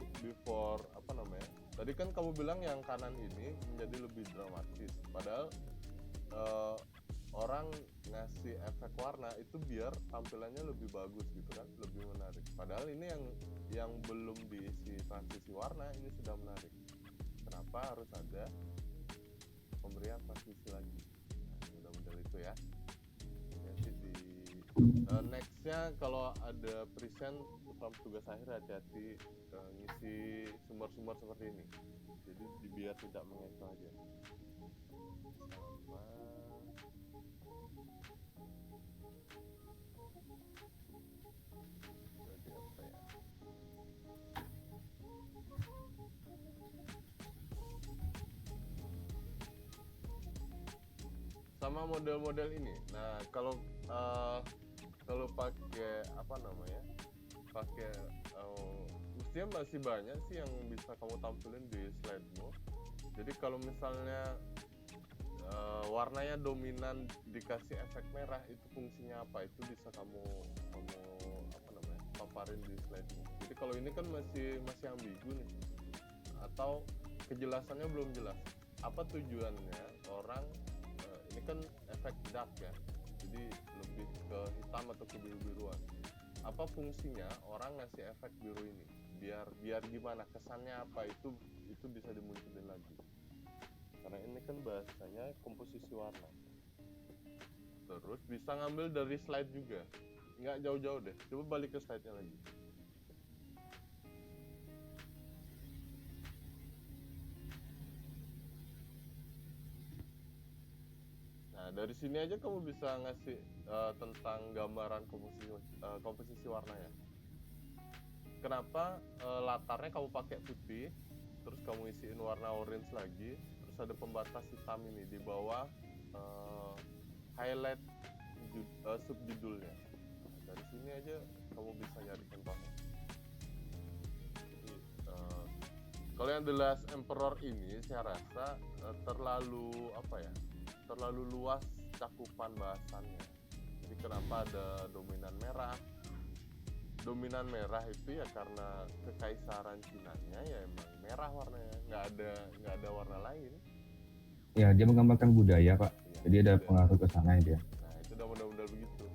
tadi kan kamu bilang yang kanan ini menjadi lebih dramatis. Padahal orang ngasih efek warna itu biar tampilannya lebih bagus gitu kan, lebih menarik. Padahal ini yang belum diisi transisi warna ini sudah menarik. Kenapa harus ada pemberian transisi lagi? Nah, model-model itu ya. Nanti di nextnya kalau ada present sama tugas akhir hati-hati ngisi sumber-sumber seperti ini. Jadi biar tidak mengecoh aja. Sama jadi apa ya? Sama model-model ini. Nah, kalau pakai mestinya masih banyak sih yang bisa kamu tampilin di slide-mu. Jadi kalau misalnya warnanya dominan dikasih efek merah, itu fungsinya apa? Itu bisa kamu paparin di slide-mu. Jadi kalau ini kan masih ambigu nih, atau kejelasannya belum jelas. Apa tujuannya orang ini kan efek dark ya, jadi lebih ke hitam atau ke biru-biruan. apa fungsinya orang ngasih efek biru ini, biar gimana kesannya, apa itu bisa dimunculin lagi, karena ini kan bahasanya komposisi warna. Terus bisa ngambil dari slide juga, nggak jauh-jauh deh, coba balik ke slide-nya lagi. Nah, dari sini aja kamu bisa ngasih tentang gambaran komposisi warna ya. Kenapa latarnya kamu pakai putih, terus kamu isiin warna orange lagi, terus ada pembatas hitam ini di bawah highlight subjudulnya. Nah, dari sini aja kamu bisa nyari contohnya. Jadi, kalau yang The Last Emperor ini saya rasa terlalu terlalu luas cakupan bahasannya. Jadi kenapa ada dominan merah? Dominan merah itu ya karena kekaisaran Cina-nya ya emang merah warnanya, nggak ada warna lain. Ya, dia menggambarkan budaya, Pak. Ya, Jadi ada pengaruh ke sana dia. Nah, itu udah modal-modal begitu.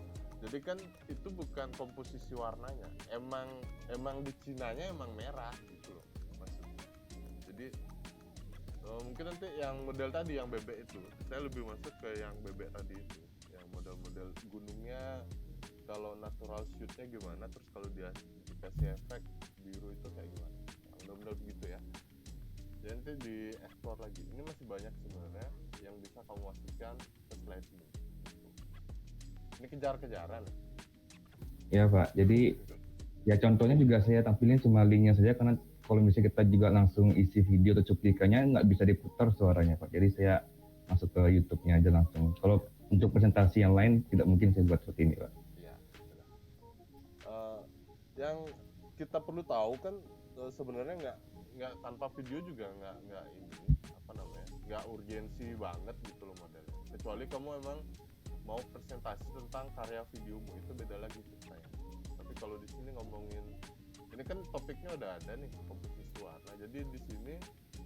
Jadi kan itu bukan komposisi warnanya. Emang di Cina-nya emang merah gitu loh maksudnya. Jadi mungkin nanti yang model tadi yang bebek itu, saya lebih masuk ke yang bebek tadi itu, yang model-model gunungnya kalau natural shoot-nya gimana, terus kalau dia dikasih efek biru itu kayak gimana. Nah, mudah-mudahan begitu ya. Jadi nanti di explore lagi. Ini masih banyak sebenarnya yang bisa kamu masukkan ke slide ini. Ini kejar-kejaran. Ya, Pak. Jadi ya contohnya juga saya tampilin cuma linknya saja, karena kalau misalnya kita juga langsung isi video atau cuplikannya nggak bisa diputar suaranya, Pak. Jadi saya masuk ke YouTube-nya aja langsung. Kalau untuk presentasi yang lain tidak mungkin saya buat seperti ini, Pak. Ya, yang kita perlu tahu kan sebenarnya nggak tanpa video juga nggak ini nggak urgensi banget gitu loh modelnya. Kecuali kamu emang mau presentasi tentang karya videomu, itu beda lagi ceritanya. Tapi kalau di sini ngomongin ini kan topiknya udah ada nih, komposisi warna. Jadi di sini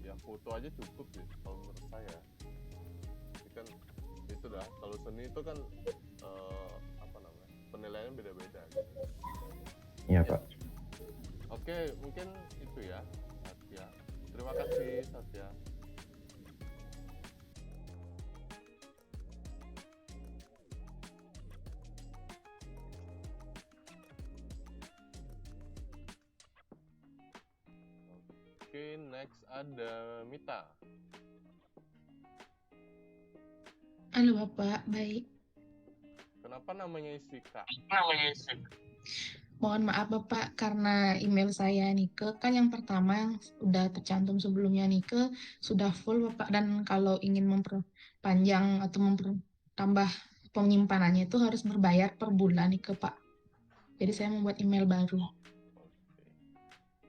ya foto aja cukup sih kalau menurut saya. Jadi kan itu dah, kalau seni itu kan penilaian beda-beda gitu. Iya, Pak. Oke, mungkin itu ya, Satya. Terima kasih, Satya. Oke, next ada Mita. Halo Bapak, baik. Kenapa namanya Isika? Mohon maaf Bapak, karena email saya Nike kan yang pertama yang udah tercantum sebelumnya Nike sudah full Bapak, dan kalau ingin memperpanjang atau mempertambah penyimpanannya itu harus berbayar per bulan Nike Pak. Jadi saya membuat email baru. Oke.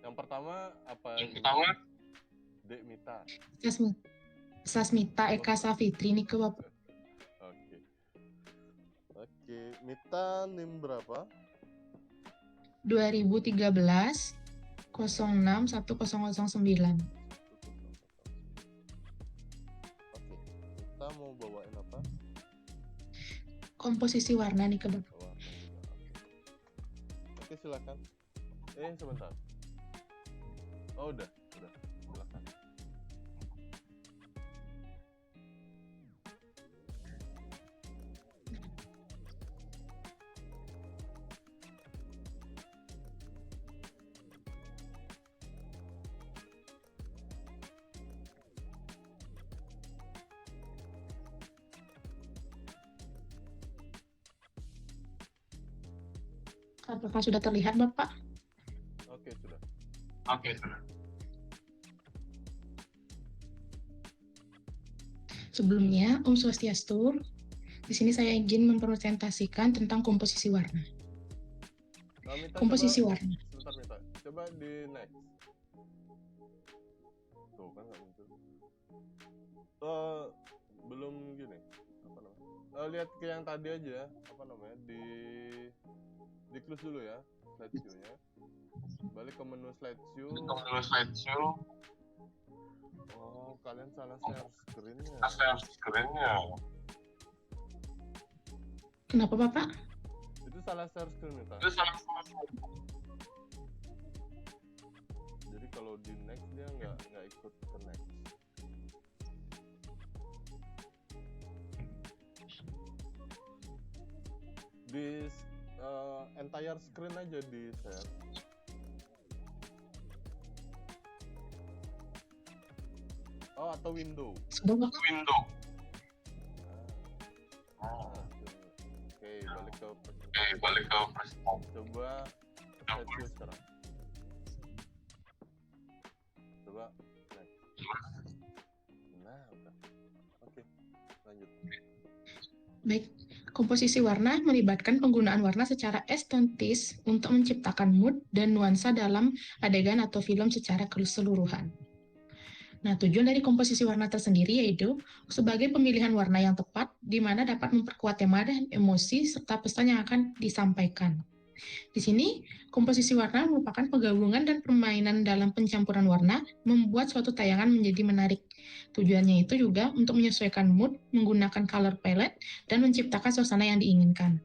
Yang pertama apa? Dek Mita. Sasmita Eka Safitri Nike Bapak. Oke, Mita NIM berapa? 2013 06 1009. Oke, kita mau bawain apa? Komposisi warna Nike Bapak. Warna juga. Oke, silakan. Sebentar. Oh, udah, silakan. Apakah sudah terlihat Bapak? Oke, sudah. Sebelumnya, Om Swastiastu. Di sini saya ingin mempresentasikan tentang komposisi warna. Mita, Komposisi coba, warna. Sebentar, Mita. Coba di next. Tuh kan nggak muncul. Belum gini. Apa namanya? Lihat ke yang tadi aja. Apa namanya? Di close dulu ya slideshow-nya. Balik ke menu slideshow. Oh, kalian salah share screen-nya. Kenapa Bapak? Itu Itu salah share screen nih, Tan. Jadi kalau di next dia nggak ikut ke next. Di entire screen aja di share. Oh, atau window. Sudah Pak. Oke, balik ke presentasi. Coba slideshow sekarang. Coba next. Nah, udah. Oke, lanjut. Baik, komposisi warna melibatkan penggunaan warna secara estetis untuk menciptakan mood dan nuansa dalam adegan atau film secara keseluruhan. Nah, tujuan dari komposisi warna tersendiri yaitu sebagai pemilihan warna yang tepat, di mana dapat memperkuat tema dan emosi serta pesan yang akan disampaikan. Di sini, komposisi warna merupakan penggabungan dan permainan dalam pencampuran warna, membuat suatu tayangan menjadi menarik. Tujuannya itu juga untuk menyesuaikan mood, menggunakan color palette, dan menciptakan suasana yang diinginkan.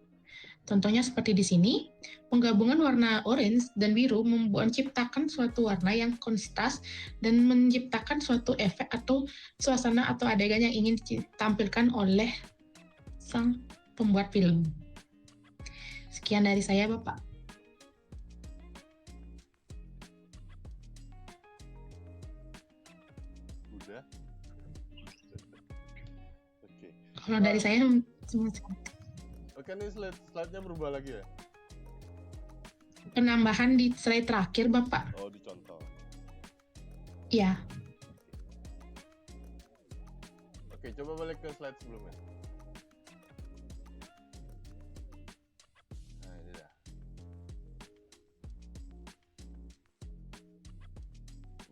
Contohnya seperti di sini, penggabungan warna orange dan biru menciptakan suatu warna yang kontras dan menciptakan suatu efek atau suasana atau adegan yang ingin ditampilkan oleh sang pembuat film. Sekian dari saya, Bapak. Udah. Oke. Kalau dari saya, semua Oke, nih slide-nya berubah lagi ya? penambahan di slide terakhir, Bapak. Oh, dicontoh. Ya, Oke, coba balik ke slide sebelumnya. Nah, ini dah.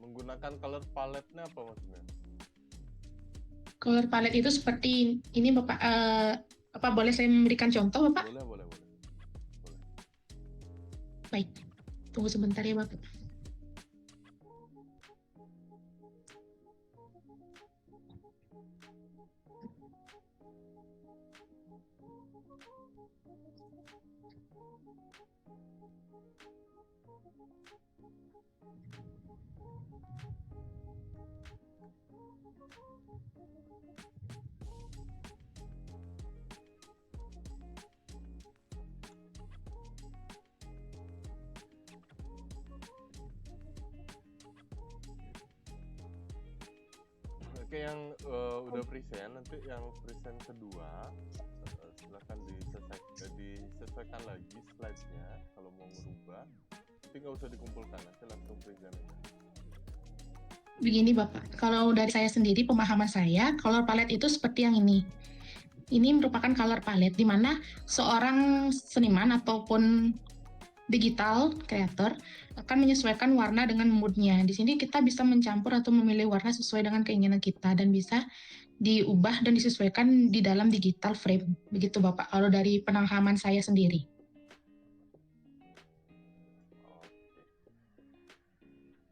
Menggunakan color palette-nya apa maksudnya? color palette itu seperti ini, Bapak. Apa boleh saya memberikan contoh, Bapak? Boleh. Baik, tunggu sebentar ya, Bapak. Oke, yang udah present, nanti yang present kedua silakan disesuaikan lagi slide-nya kalau mau merubah. Tapi nggak usah dikumpulkan, nanti langsung present aja. Begini, Bapak. Kalau dari saya sendiri, pemahaman saya, color palette itu seperti yang ini. Ini merupakan color palette di mana seorang seniman ataupun digital creator akan menyesuaikan warna dengan mood-nya. Di sini kita bisa mencampur atau memilih warna sesuai dengan keinginan kita dan bisa diubah dan disesuaikan di dalam digital frame. Begitu, Bapak, kalau dari pemahaman saya sendiri.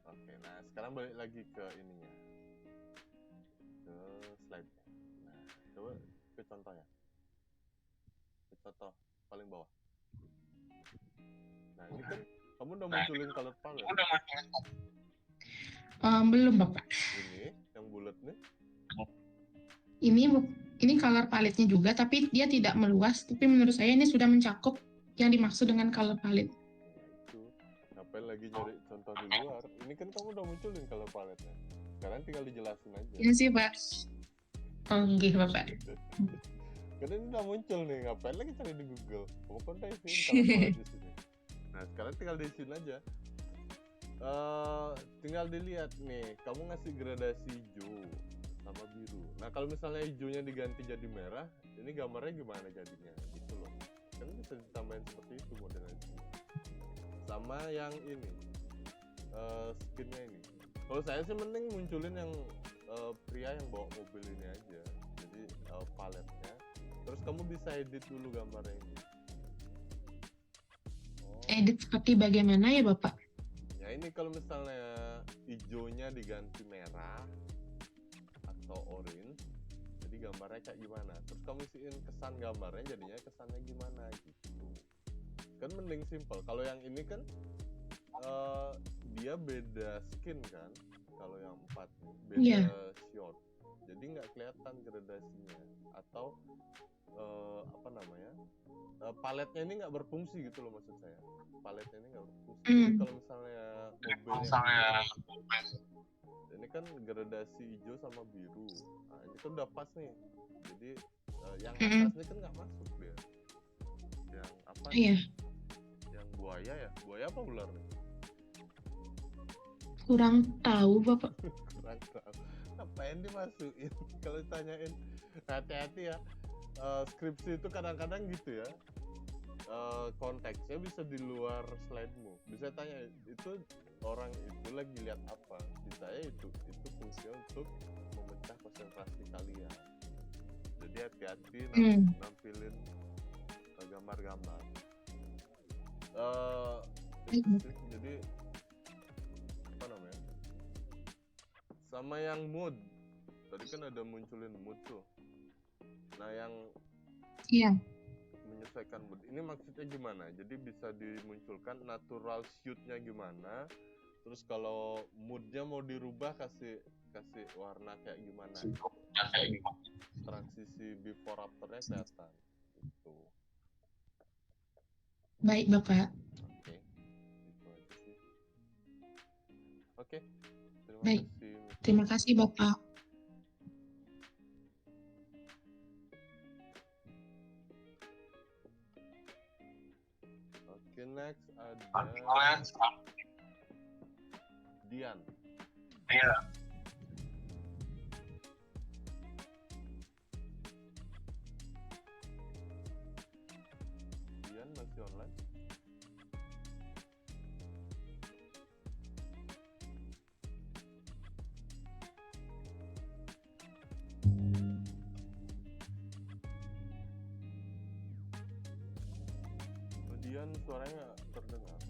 Oke, nah sekarang balik lagi ke ininya, ke slide-nya. Nah, coba ke contohnya. Ke contoh paling bawah. Nah, ini kan kamu udah munculin color palette. Belum, Bapak. Ini yang bulat nih. Ini color palette-nya juga, tapi dia tidak meluas. Tapi menurut saya ini sudah mencakup yang dimaksud dengan color palette. Itu ngapain lagi nyari contoh di luar? Ini kan kamu udah munculin color palette-nya. Sekarang tinggal dijelasin aja. Iya sih, Pak. Oke, Bapak. Karena ini udah muncul nih, ngapain lagi cari di Google? Kamu kan udah isiin color palette di sini. Nah, sekarang tinggal diisiin aja. Tinggal dilihat nih, kamu ngasih gradasi hijau sama biru. Nah, kalau misalnya hijaunya diganti jadi merah, ini gambarnya gimana jadinya? Gitu loh. Kan bisa ditambahin seperti itu modelnya. Sama yang ini, skinnya ini. Kalau saya sih mending munculin yang pria yang bawa mobil ini aja. Jadi paletnya. Terus kamu bisa edit dulu gambarnya ini. Edit seperti bagaimana ya, Bapak? Ya ini kalau misalnya hijaunya diganti merah atau orange, jadi gambarnya kayak gimana? Terus kamu isiin kesan gambarnya, jadinya kesannya gimana gitu. kan mending simple. Kalau yang ini kan dia beda skin kan, kalau yang 4 beda Iya. shot, jadi nggak kelihatan gradasinya, atau apa namanya, paletnya ini nggak berfungsi gitu loh, maksud saya paletnya ini nggak berfungsi. Jadi kalau misalnya mobilnya ini kan gradasi hijau sama biru, nah ini kan udah pas nih, jadi yang atas ini kan nggak masuk dia, yang apa Iya. yang buaya apa ular nih? Kurang tahu Bapak. Kurang tahu. Ngapain dimasukin? Kalau ditanyain, hati-hati ya. Skripsi itu kadang-kadang gitu ya. Konteksnya bisa di luar slide-mu. Bisa tanya, itu orang itu lagi lihat apa? Di saya itu fungsinya untuk memecah konsentrasi kalian. Jadi hati-hati nampilin gambar-gambar. Jadi apa namanya, sama yang mood tadi kan ada munculin mood tuh. Nah yang Iya. menyesuaikan mood ini maksudnya gimana? Jadi bisa dimunculkan natural shoot-nya gimana, terus kalau moodnya mau dirubah kasih warna kayak gimana, transisi before afternya kelihatan gitu. Baik Bapak. Oke, itu aja sih. Oke, terima Baik. kasih. Terima kasih Bapak. Oke, next ada Dian. Dian masih online? Dian suaranya nggak terdengar.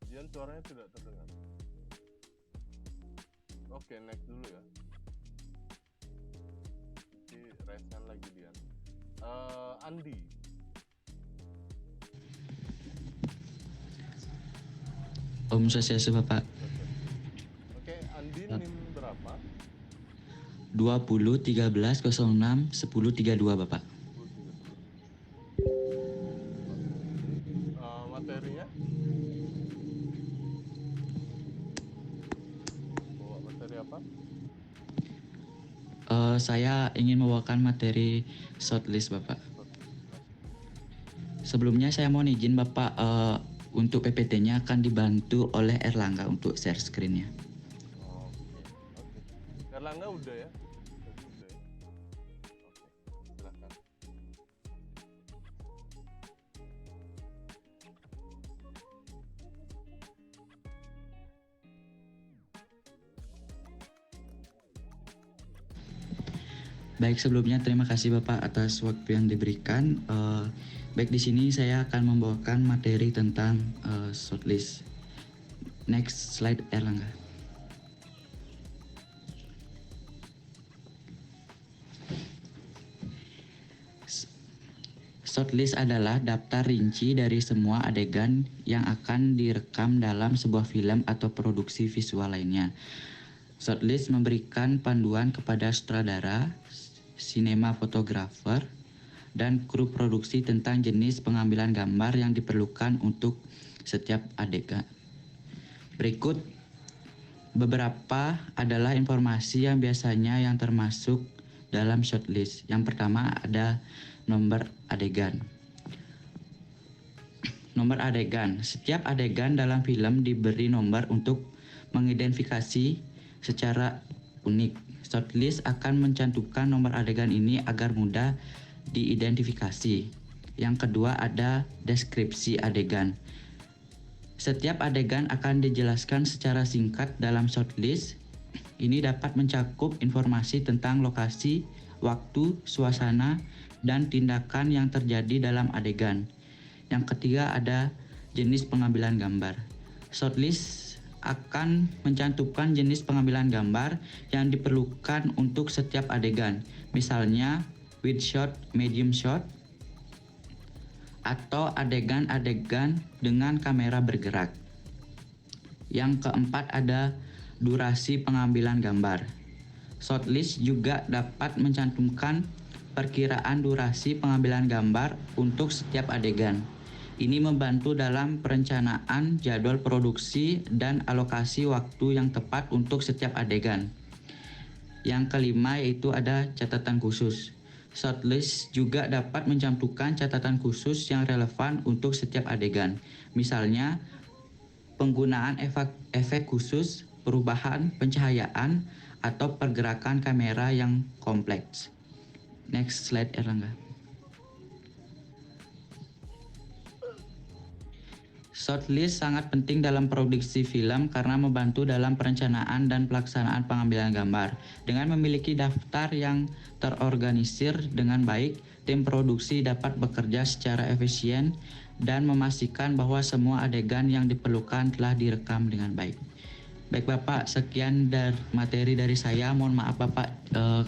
Dian suaranya tidak terdengar. Oke, next dulu ya. Nanti resan lagi Dian. Andi. Om Swastiastu Bapak. Oke, Andi NIM berapa? 20 13 06 10 32 Bapak. Materinya? Bawa materi apa? Saya ingin membawakan materi shortlist Bapak. Sebelumnya saya mohon izin Bapak, untuk PPT-nya akan dibantu oleh Erlangga untuk share screen-nya. Oke. Erlangga udah ya? Tadi udah ya? Oke, silakan. Baik, sebelumnya terima kasih Bapak atas waktu yang diberikan. Baik, di sini saya akan membawakan materi tentang shortlist. Next slide Erlangga. Shortlist adalah daftar rinci dari semua adegan yang akan direkam dalam sebuah film atau produksi visual lainnya. Shortlist memberikan panduan kepada sutradara, sinematografer, dan kru produksi tentang jenis pengambilan gambar yang diperlukan untuk setiap adegan. Berikut beberapa adalah informasi yang biasanya yang termasuk dalam shortlist. Yang pertama ada nomor adegan. Nomor adegan. Setiap adegan dalam film diberi nomor untuk mengidentifikasi secara unik. Shortlist akan mencantumkan nomor adegan ini agar mudah diidentifikasi. Yang kedua ada deskripsi adegan. Setiap adegan akan dijelaskan secara singkat dalam shortlist. Ini dapat mencakup informasi tentang lokasi, waktu, suasana, dan tindakan yang terjadi dalam adegan. Yang ketiga ada jenis pengambilan gambar. Shortlist akan mencantumkan jenis pengambilan gambar yang diperlukan untuk setiap adegan, misalnya wide shot, medium shot, atau adegan-adegan dengan kamera bergerak. Yang keempat ada durasi pengambilan gambar. Shortlist juga dapat mencantumkan perkiraan durasi pengambilan gambar untuk setiap adegan. Ini membantu dalam perencanaan jadwal produksi dan alokasi waktu yang tepat untuk setiap adegan. Yang kelima yaitu ada catatan khusus. Shortlist juga dapat mencantumkan catatan khusus yang relevan untuk setiap adegan. Misalnya, penggunaan efek khusus, perubahan pencahayaan, atau pergerakan kamera yang kompleks. Next slide, Erlangga. Shortlist sangat penting dalam produksi film karena membantu dalam perencanaan dan pelaksanaan pengambilan gambar. Dengan memiliki daftar yang terorganisir dengan baik, tim produksi dapat bekerja secara efisien dan memastikan bahwa semua adegan yang diperlukan telah direkam dengan baik. Baik Bapak, sekian materi dari saya. Mohon maaf Bapak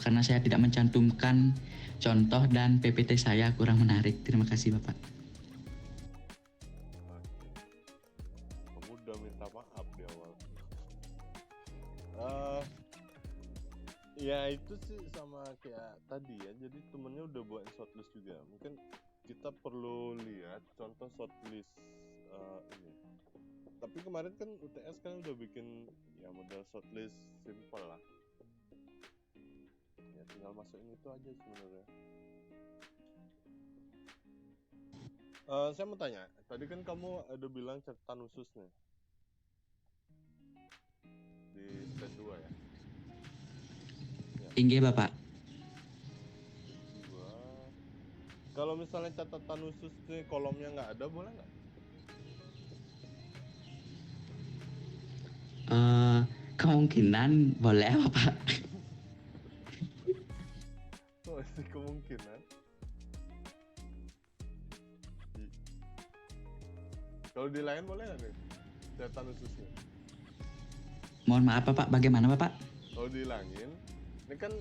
karena saya tidak mencantumkan contoh dan PPT saya kurang menarik. Terima kasih Bapak. Kamu udah minta maaf di awal. Ya itu sih sama kayak tadi ya. Jadi temennya udah buat shortlist juga. Mungkin kita perlu lihat contoh shortlist ini. Tapi kemarin kan UTS kan udah bikin ya model shortlist simple lah. Ya tinggal masukin itu aja sebenarnya. Saya mau tanya, tadi kan kamu ada bilang catatan khusus nih di step 2 ya? Inggih Bapak. Kalau misalnya catatan khusus nih kolomnya nggak ada, boleh nggak? Kemungkinan boleh Bapak. Masih kemungkinan. Kalau di lain boleh nggak nih catatan khususnya? Mohon maaf Bapak, bagaimana Bapak? Kalau dihilangin, ini kan,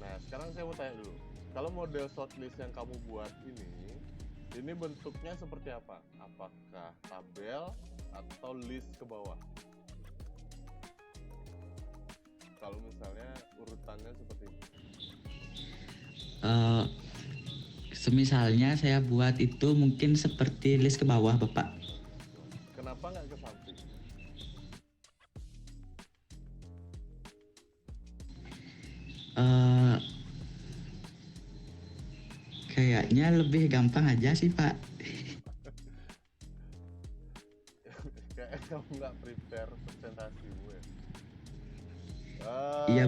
nah sekarang saya mau tanya dulu, kalau model shortlist yang kamu buat ini bentuknya seperti apa? Apakah tabel atau list ke bawah? Kalau misalnya urutannya seperti ini. Semisalnya saya buat itu mungkin seperti list ke bawah Bapak. Kenapa nggak ke samping? Kayaknya lebih gampang aja sih Pak. Kayak kamu nggak prepare presentasimu ya? Iya.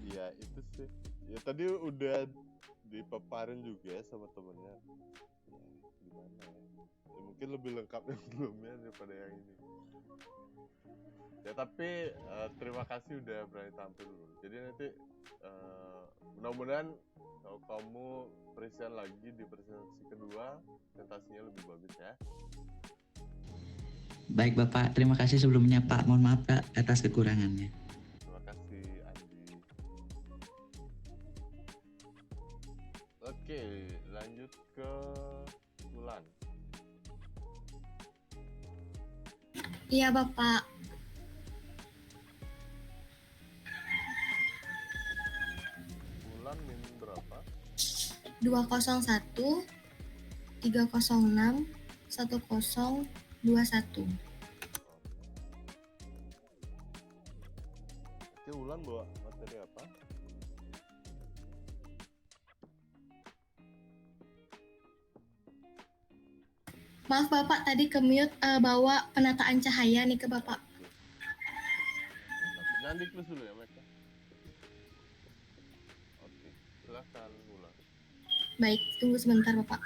Iya itu sih. Ya tadi udah dipaparin juga sama temennya. Ya, gimana ya? Ya mungkin lebih lengkap yang sebelumnya daripada yang ini. Ya tapi terima kasih udah berani tampil dulu. Jadi nanti mudah-mudahan kalau kamu present lagi di presentasi kedua, presentasinya lebih bagus ya. Baik Bapak, terima kasih sebelumnya Pak. Mohon maaf Pak atas kekurangannya. Terima kasih Andi. Oke, lanjut ke Wulan. Iya Bapak. Wulan min berapa? 201 306 1021. Oke, Wulan bawa materi apa? Maaf Bapak, tadi ke-mute bawa penataan cahaya nih ke Bapak. Jangan di-close dulu ya mereka. Oke, silakan Wulan. Baik, tunggu sebentar Bapak.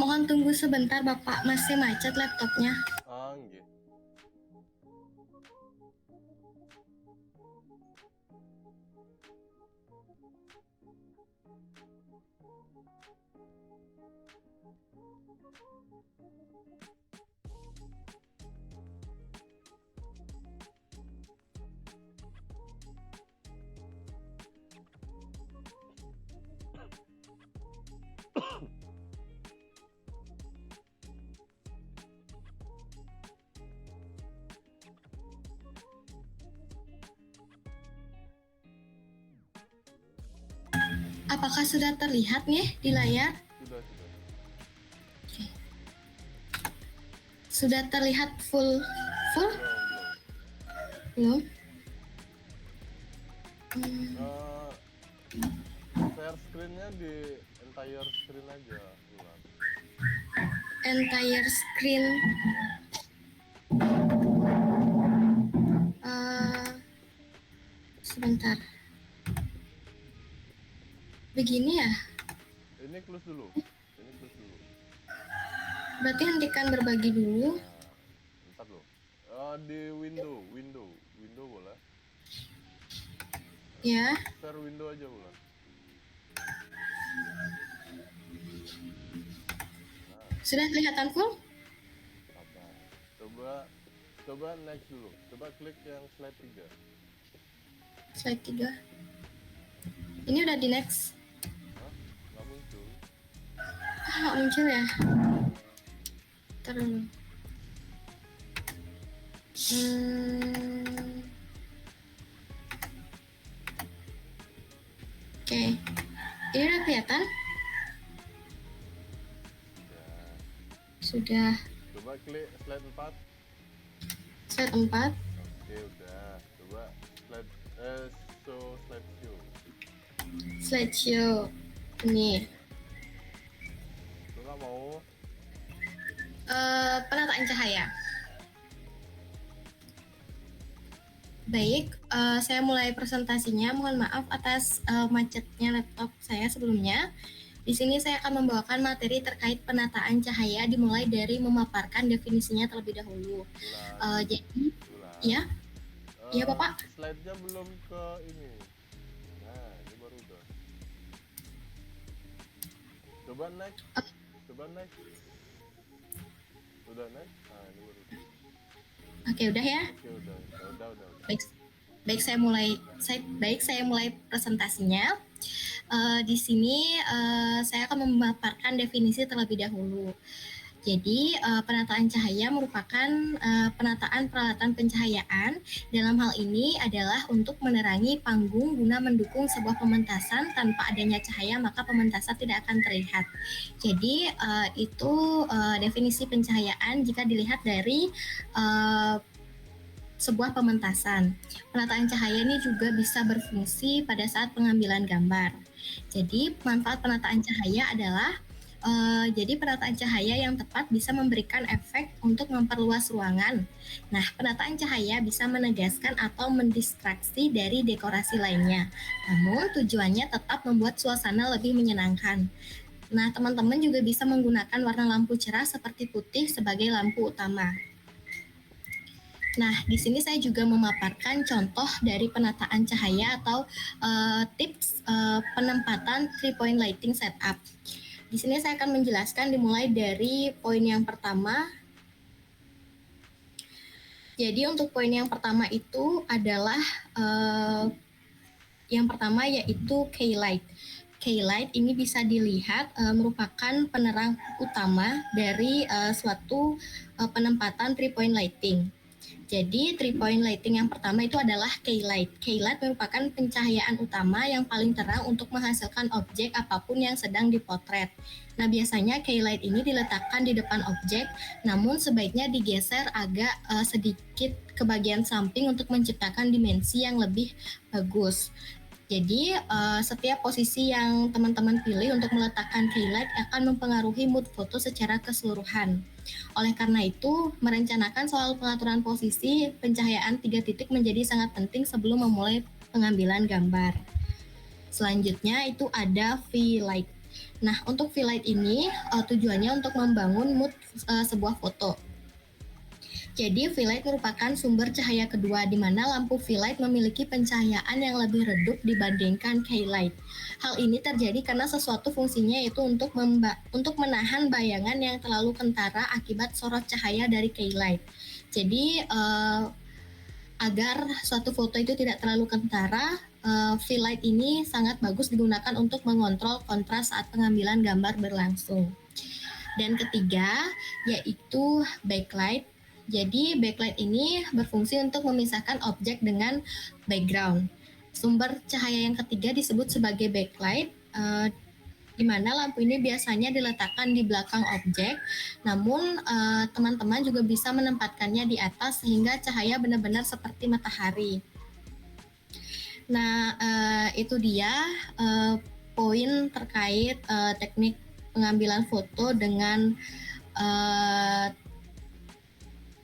Mohon tunggu sebentar Bapak, masih macet laptopnya. Ah, nggih. Apakah sudah terlihat nih di layar? Sudah. Oke. Sudah terlihat full? Belum. Belum? Share screen-nya di entire screen aja, Wulan. Entire screen. Sebentar. Begini ya? Ini close dulu. Berarti hentikan berbagi dulu. Nah, bentar loh. Di window boleh. Ya. Share window aja, Wulan. Sudah kelihatan full? Apa? Coba next dulu. Coba klik yang slide 3. Slide 3. Ini udah di next. Nggak muncul. Nggak muncul ya? Terus. Oke. Ini udah kelihatan? Sudah. Coba klik slide 4. Slide 4. Oke, udah. Coba slideshow. Slideshow. Ini. Lu nggak mau? Penataan cahaya. Baik, saya mulai presentasinya. Mohon maaf atas macetnya laptop saya sebelumnya. Di sini saya akan membawakan materi terkait penataan cahaya dimulai dari memaparkan definisinya terlebih dahulu. Jadi, ya, iya Bapak. Slide-nya belum ke ini. Nah, ini baru udah. Coba next. Udah next. Nah, ini baru. Oke, udah ya. Oke, udah. Baik, saya mulai presentasinya. Di sini saya akan memaparkan definisi terlebih dahulu. Jadi, penataan cahaya merupakan penataan peralatan pencahayaan. Dalam hal ini adalah untuk menerangi panggung guna mendukung sebuah pementasan. Tanpa adanya cahaya, maka pementasan tidak akan terlihat. Jadi, itu definisi pencahayaan jika dilihat dari sebuah pementasan. Penataan cahaya ini juga bisa berfungsi pada saat pengambilan gambar. Jadi, manfaat penataan cahaya adalah penataan cahaya yang tepat bisa memberikan efek untuk memperluas ruangan. Nah, penataan cahaya bisa menegaskan atau mendistraksi dari dekorasi lainnya. Namun, tujuannya tetap membuat suasana lebih menyenangkan. Nah, teman-teman juga bisa menggunakan warna lampu cerah seperti putih sebagai lampu utama. Nah, di sini saya juga memaparkan contoh dari penataan cahaya atau tips penempatan 3-point lighting setup. Di sini saya akan menjelaskan dimulai dari poin yang pertama. Jadi untuk poin yang pertama itu adalah yang pertama yaitu key-light. Key-light ini bisa dilihat merupakan penerang utama dari suatu penempatan 3-point lighting. Jadi 3-point lighting yang pertama itu adalah key-light. Key-light merupakan pencahayaan utama yang paling terang untuk menghasilkan objek apapun yang sedang dipotret. Nah, biasanya key-light ini diletakkan di depan objek, namun sebaiknya digeser agak sedikit ke bagian samping untuk menciptakan dimensi yang lebih bagus. Jadi, setiap posisi yang teman-teman pilih untuk meletakkan key-light akan mempengaruhi mood foto secara keseluruhan. Oleh karena itu, merencanakan soal pengaturan posisi pencahayaan 3 titik menjadi sangat penting sebelum memulai pengambilan gambar. Selanjutnya itu ada V-light. Nah, untuk fill light ini tujuannya untuk membangun mood sebuah foto. Jadi, fill light merupakan sumber cahaya kedua di mana lampu fill light memiliki pencahayaan yang lebih redup dibandingkan key light. Hal ini terjadi karena sesuatu fungsinya yaitu untuk menahan bayangan yang terlalu kentara akibat sorot cahaya dari key light. Jadi, agar suatu foto itu tidak terlalu kentara, fill light ini sangat bagus digunakan untuk mengontrol kontras saat pengambilan gambar berlangsung. Dan ketiga, yaitu backlight. Jadi backlight ini berfungsi untuk memisahkan objek dengan background. Sumber cahaya yang ketiga disebut sebagai backlight, di mana lampu ini biasanya diletakkan di belakang objek, namun teman-teman juga bisa menempatkannya di atas sehingga cahaya benar-benar seperti matahari. Nah, itu dia poin terkait teknik pengambilan foto dengan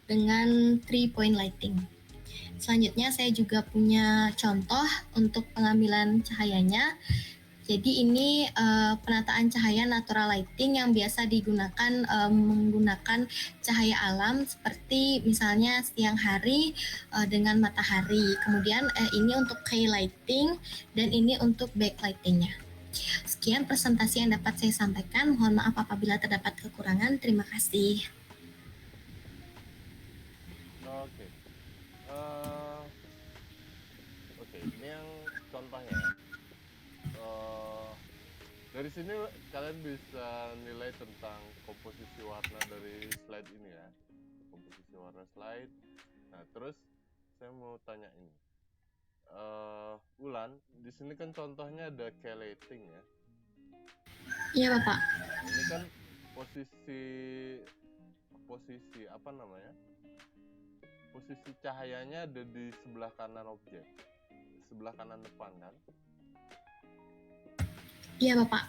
3-point lighting. Selanjutnya saya juga punya contoh untuk pengambilan cahayanya. Jadi ini penataan cahaya natural lighting yang biasa digunakan menggunakan cahaya alam seperti misalnya siang hari dengan matahari. Kemudian ini untuk key lighting dan ini untuk backlightingnya. Sekian presentasi yang dapat saya sampaikan. Mohon maaf apabila terdapat kekurangan. Terima kasih. Oke, ini yang contohnya. Dari sini kalian bisa nilai tentang komposisi warna dari slide ini ya, komposisi warna slide. Nah, terus saya mau tanya ini, Ulan, di sini kan contohnya ada key lighting ya. Iya, Bapak. Ini kan posisi apa namanya? Posisi cahayanya ada di sebelah kanan objek, sebelah kanan depan kan? Iya, Bapak.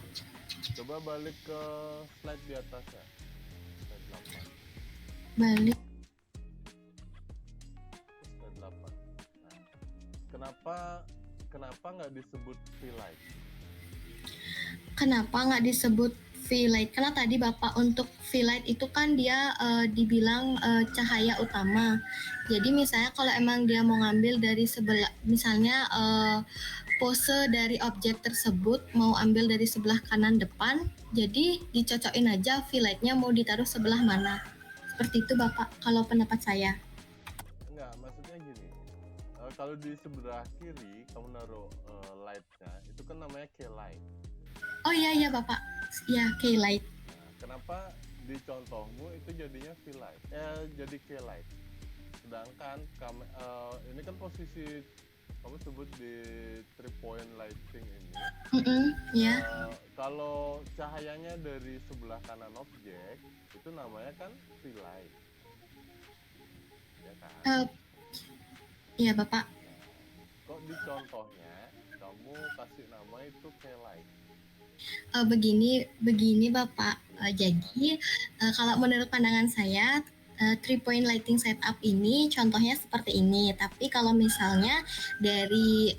Coba balik ke slide di atas ya, slide 8. Balik. Slide 8. Nah, kenapa nggak disebut fill light? Kenapa nggak disebut fill light? Karena tadi Bapak untuk fill light itu kan dia dibilang cahaya utama. Jadi misalnya kalau emang dia mau ngambil dari sebelah, misalnya pose dari objek tersebut mau ambil dari sebelah kanan depan, jadi dicocokin aja fill light-nya mau ditaruh sebelah mana. Seperti itu Bapak, kalau pendapat saya. Enggak, maksudnya gini, kalau di sebelah kiri kamu naruh light-nya, itu kan namanya key light. Oh iya Bapak, ya key light. Nah, kenapa di contohmu itu jadinya fill light? Jadi key light. Sedangkan ini kan posisi kamu sebut di 3-point lighting ini. Ya. Kalau cahayanya dari sebelah kanan objek, itu namanya kan fill light. Ya kan? Iya Bapak. Nah, kok di contohnya kamu kasih nama itu key light? Begini Bapak. Jadi kalau menurut pandangan saya 3-point lighting setup ini contohnya seperti ini. Tapi kalau misalnya dari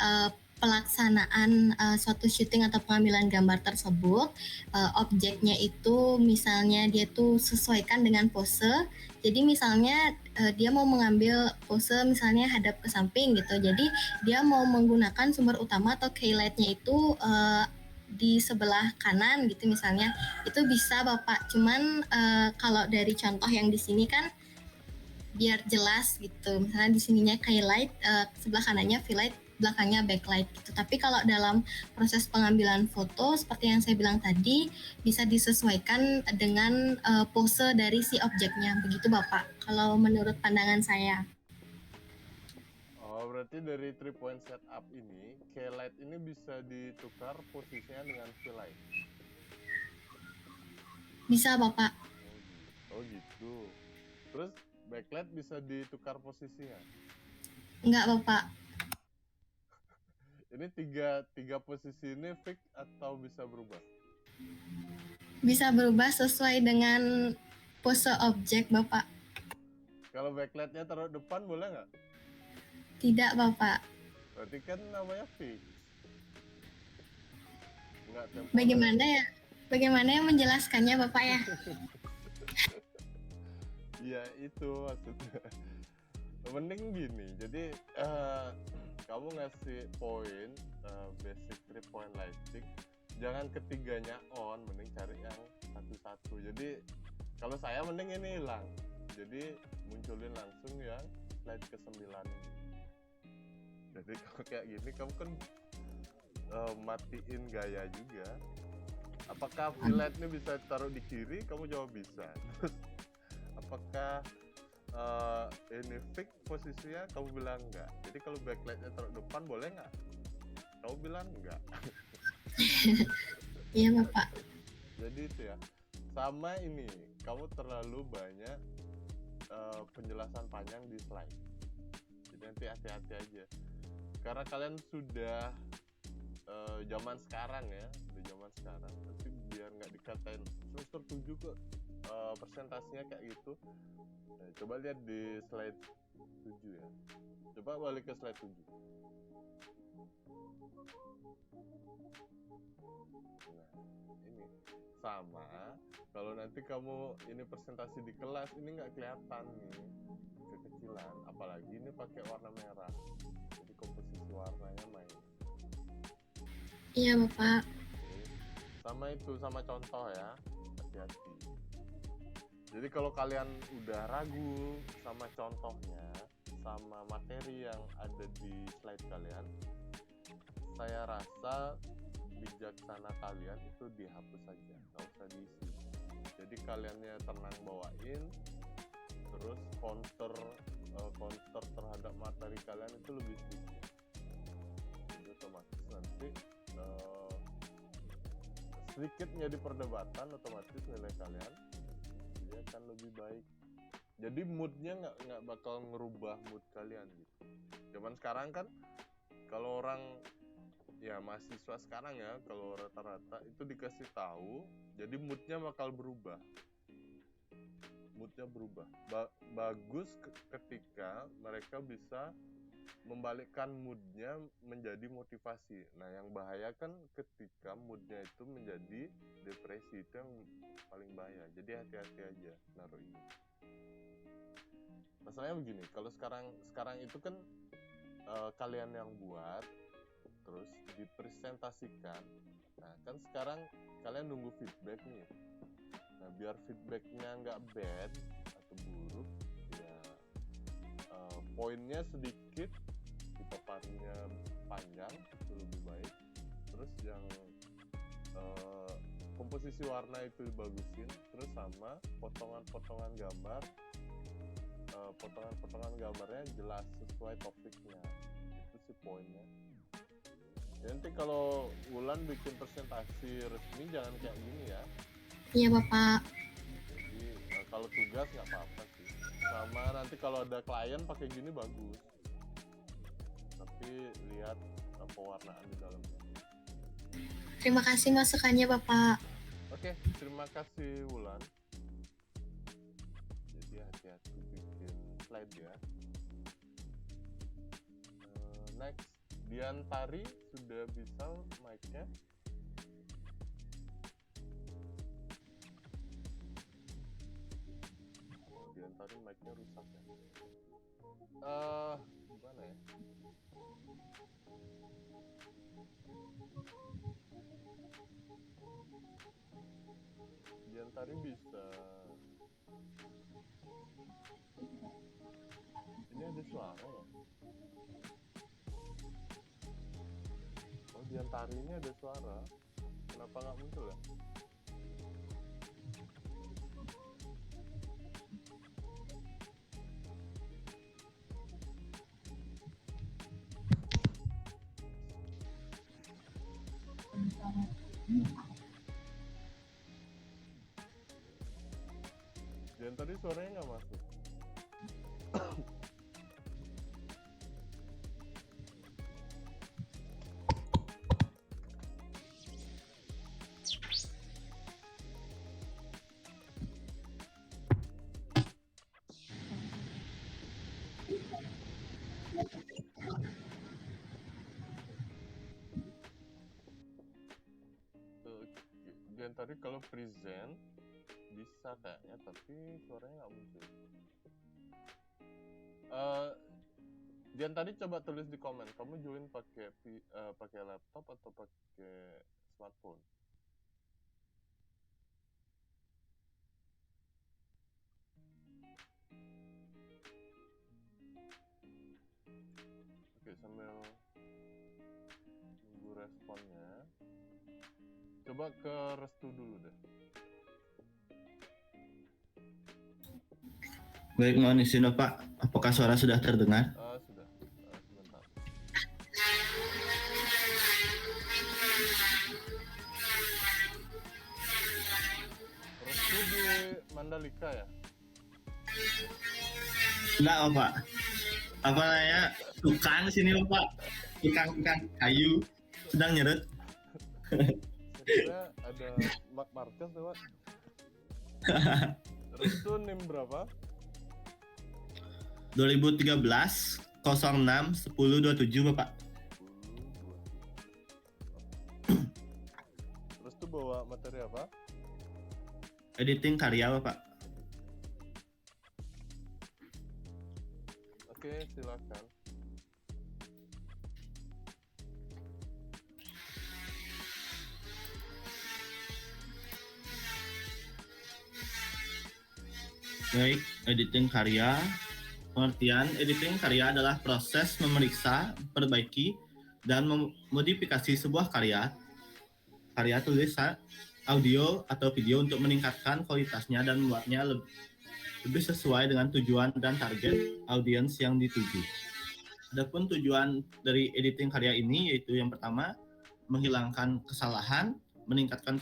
pelaksanaan suatu syuting atau pengambilan gambar tersebut, objeknya itu misalnya dia tuh sesuaikan dengan pose. Jadi misalnya dia mau mengambil pose misalnya hadap ke samping gitu. Jadi dia mau menggunakan sumber utama atau key light-nya itu di sebelah kanan gitu misalnya, itu bisa Bapak. Cuman kalau dari contoh yang di sini kan biar jelas gitu, misalnya di sininya key light, sebelah kanannya fill light, belakangnya backlight gitu. Tapi kalau dalam proses pengambilan foto seperti yang saya bilang tadi, bisa disesuaikan dengan pose dari si objeknya, begitu Bapak kalau menurut pandangan saya. Berarti dari 3-point setup ini, key light ini bisa ditukar posisinya dengan fill light? Bisa Bapak. Oh gitu. Terus backlight bisa ditukar posisinya? Enggak Bapak. Ini tiga posisi ini fix atau bisa berubah? Bisa berubah sesuai dengan pose objek Bapak. Kalau backlightnya taruh depan boleh nggak? Tidak Bapak. Berarti kan namanya fix. Nggak temporer. Bagaimana ya? Bagaimana yang menjelaskannya Bapak ya? Ya itu maksudnya. Mending gini, jadi kamu ngasih poin basic 3 point lighting, jangan ketiganya on, mending cari yang satu-satu. Jadi kalau saya mending ini hilang, jadi munculin langsung yang slide ke-9 ini. Jadi kalau kayak gini kamu kan matiin gaya juga. Apakah fillet ini bisa taruh di kiri? Kamu jawab bisa. Terus apakah ini fix posisinya? Kamu bilang enggak. Jadi kalau backlightnya taruh depan boleh nggak? Kamu bilang enggak. Iya Bapak. Jadi itu ya. Sama ini, kamu terlalu banyak penjelasan panjang di slide. Jadi nanti hati-hati aja. Karena kalian sudah zaman sekarang ya, udah zaman sekarang. Nanti biar nggak dikatain semester 7 kok presentasinya kayak gitu. Nah, coba lihat di slide 7 ya. Coba balik ke slide 7. Nah, ini sama. Kalau nanti kamu ini presentasi di kelas, ini nggak kelihatan nih, kekecilan. Apalagi ini pakai warna merah. Jadi komposisi warnanya main. Iya Bapak. Sama itu, sama contoh ya, hati-hati. Jadi kalau kalian udah ragu sama contohnya, sama materi yang ada di slide kalian, saya rasa bijaksana kalian itu dihapus saja, nggak usah diisi. Jadi kaliannya tenang bawain, terus counter terhadap materi kalian itu lebih sedikit. Jadi otomatis nanti sedikit menjadi perdebatan, otomatis nilai kalian dia akan lebih baik. Jadi moodnya nggak bakal ngerubah mood kalian gitu. Zaman sekarang kan kalau orang ya mahasiswa sekarang ya, kalau rata-rata itu dikasih tahu, jadi moodnya bakal berubah. Moodnya berubah. Bagus ketika mereka bisa membalikkan moodnya menjadi motivasi. Nah, yang bahaya kan ketika moodnya itu menjadi depresi, itu yang paling bahaya. Jadi hati-hati aja naruh ini. Masalahnya begini, kalau sekarang itu kan kalian yang buat, terus dipresentasikan. Nah, kan sekarang kalian nunggu feedback nih. Nah, biar feedbacknya nggak bad atau buruk, ya poinnya sedikit, paparnya panjang itu lebih baik. Terus yang komposisi warna itu dibagusin, terus sama potongan-potongan gambar, potongan-potongan gambarnya jelas sesuai topiknya. Itu sih poinnya. Ya, nanti kalau Wulan bikin presentasi resmi jangan kayak gini ya. Iya Bapak. Jadi kalau tugas nggak apa-apa sih. Sama nanti kalau ada klien pakai gini bagus. Tapi lihat pewarnaan di dalamnya. Terima kasih masukannya Bapak. Oke, terima kasih Wulan. Jadi hati-hati bikin slide ya. Next, Diantari sudah bisa mic-nya. Diantari mic-nya rusak ya. Gimana ya? Diantari bisa. Ini ada suara ya? Oh, Diantari ini ada suara. Kenapa nggak muncul ya? Diantari suaranya nggak masuk. kalau present bisa kayaknya, tapi suaranya nggak muncul. Dian tadi coba tulis di komen, kamu join pakai laptop atau pakai smartphone? Oke, sambil nunggu responnya, coba ke Restu dulu deh. Baik, mohon izin Pak, apakah suara sudah terdengar? Sudah, sebentar. Restu di Mandalika ya? Enggak, Pak. Apa namanya? Tukang sini, Pak. Tukang kayu sedang nyerut. Saya kira ada Mark Marquez lewat. Restu NIM berapa? 2013 06 10 27, Bapak. Restu bawa materi apa? Editing karya, Bapak. Oke, silakan. Baik, editing karya. Pengertian editing karya adalah proses memeriksa, perbaiki, dan memodifikasi sebuah karya tulisan, audio, atau video untuk meningkatkan kualitasnya dan membuatnya lebih sesuai dengan tujuan dan target audiens yang dituju. Adapun tujuan dari editing karya ini yaitu yang pertama, menghilangkan kesalahan, meningkatkan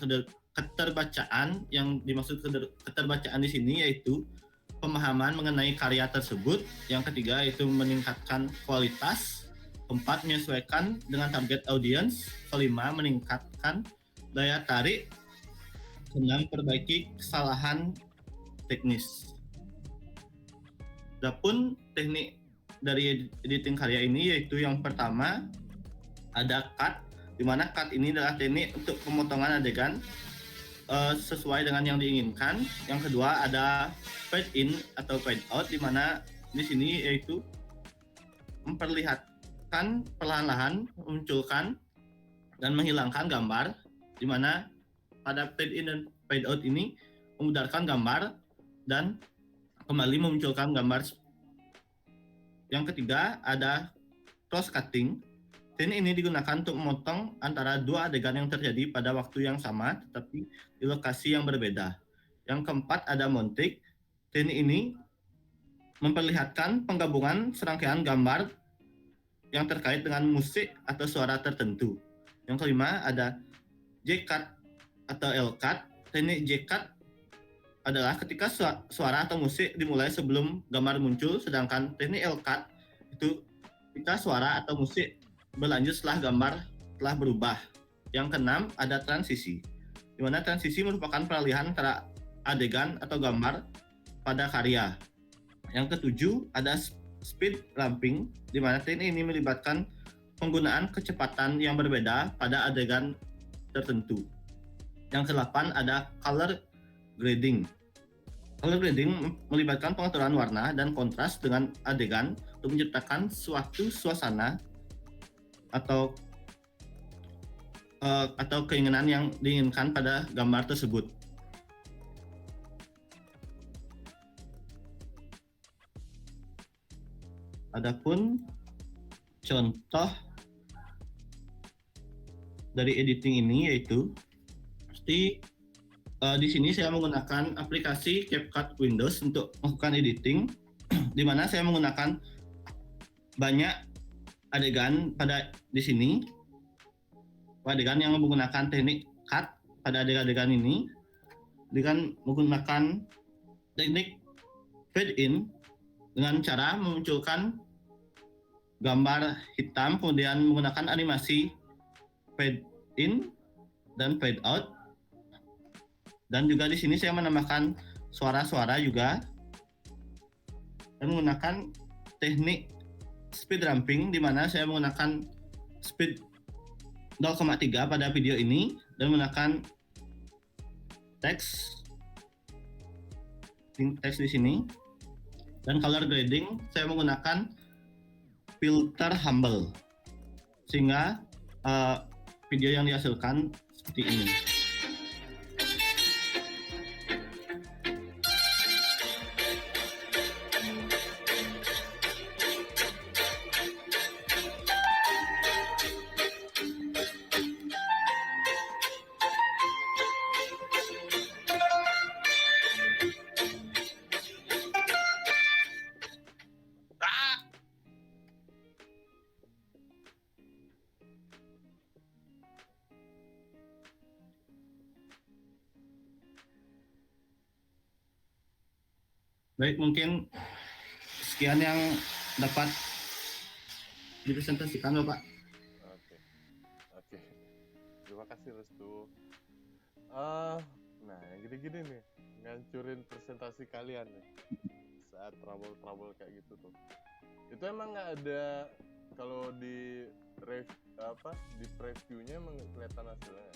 keterbacaan. Yang dimaksud keterbacaan di sini yaitu pemahaman mengenai karya tersebut. Yang ketiga yaitu meningkatkan kualitas. Keempat, menyesuaikan dengan target audiens. Kelima, meningkatkan daya tarik. Keenam, perbaiki kesalahan teknis. Adapun teknik dari editing karya ini yaitu yang pertama ada cut, di mana cut ini adalah teknik untuk pemotongan adegan sesuai dengan yang diinginkan. Yang kedua ada fade in atau fade out, di mana di sini yaitu memperlihatkan perlahan-lahan memunculkan dan menghilangkan gambar, di mana pada fade in dan fade out ini memudarkan gambar dan kembali memunculkan gambar. Yang ketiga ada cross cutting. Teknik ini digunakan untuk memotong antara dua adegan yang terjadi pada waktu yang sama tetapi di lokasi yang berbeda. Yang keempat ada montage. Teknik ini memperlihatkan penggabungan serangkaian gambar yang terkait dengan musik atau suara tertentu. Yang kelima ada J-cut atau L-cut. Teknik J-cut adalah ketika suara atau musik dimulai sebelum gambar muncul, sedangkan teknik L-cut itu ketika suara atau musik berlanjut setelah gambar telah berubah. Yang keenam ada transisi, di mana transisi merupakan peralihan antara adegan atau gambar pada karya. Yang ketujuh ada speed ramping, di mana teknik ini melibatkan penggunaan kecepatan yang berbeda pada adegan tertentu. Yang kedelapan ada color grading. Color grading melibatkan pengaturan warna dan kontras dengan adegan untuk menciptakan suatu suasana atau keinginan yang diinginkan pada gambar tersebut. Adapun contoh dari editing ini yaitu di sini saya menggunakan aplikasi CapCut Windows untuk melakukan editing, di mana saya menggunakan banyak adegan pada di sini, adegan yang menggunakan teknik cut pada adegan ini dengan menggunakan teknik fade in dengan cara memunculkan gambar hitam, kemudian menggunakan animasi fade in dan fade out. Dan juga di sini saya menambahkan suara-suara juga dan menggunakan teknik speed ramping, di mana saya menggunakan speed 0,3 pada video ini dan menggunakan teks di sini, dan color grading saya menggunakan filter humble sehingga video yang dihasilkan seperti ini. Baik, mungkin sekian yang dapat dipresentasikan Bapak. Oke. Terima kasih Restu. Nah, yang gini-gini nih, ngancurin presentasi kalian nih saat trouble kayak gitu tuh. Itu emang nggak ada kalau di di previewnya emang nggak kelihatan hasilnya.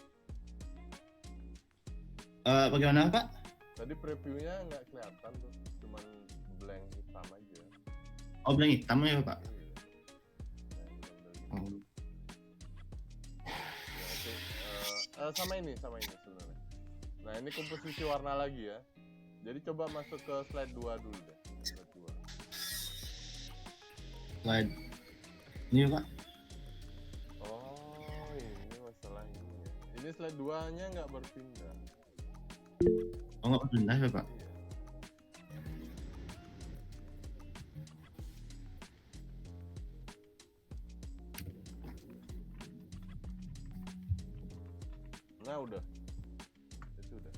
Bagaimana Pak? Tadi previewnya nggak kelihatan tuh, cuman blank hitam aja. Oh, blank hitam ya Pak? Iya. Nah, Oh. Ya, oke. Sama ini sebenarnya. Nah, ini komposisi warna lagi ya. Jadi coba masuk ke slide 2 dulu deh. Slide 2. Slide ini Pak. Oh, ini masalah ini ya. Ini slide 2-nya nggak berpindah. Oh, nggak berpindah ya Pak? Iya. Nah, udah. Itu udah.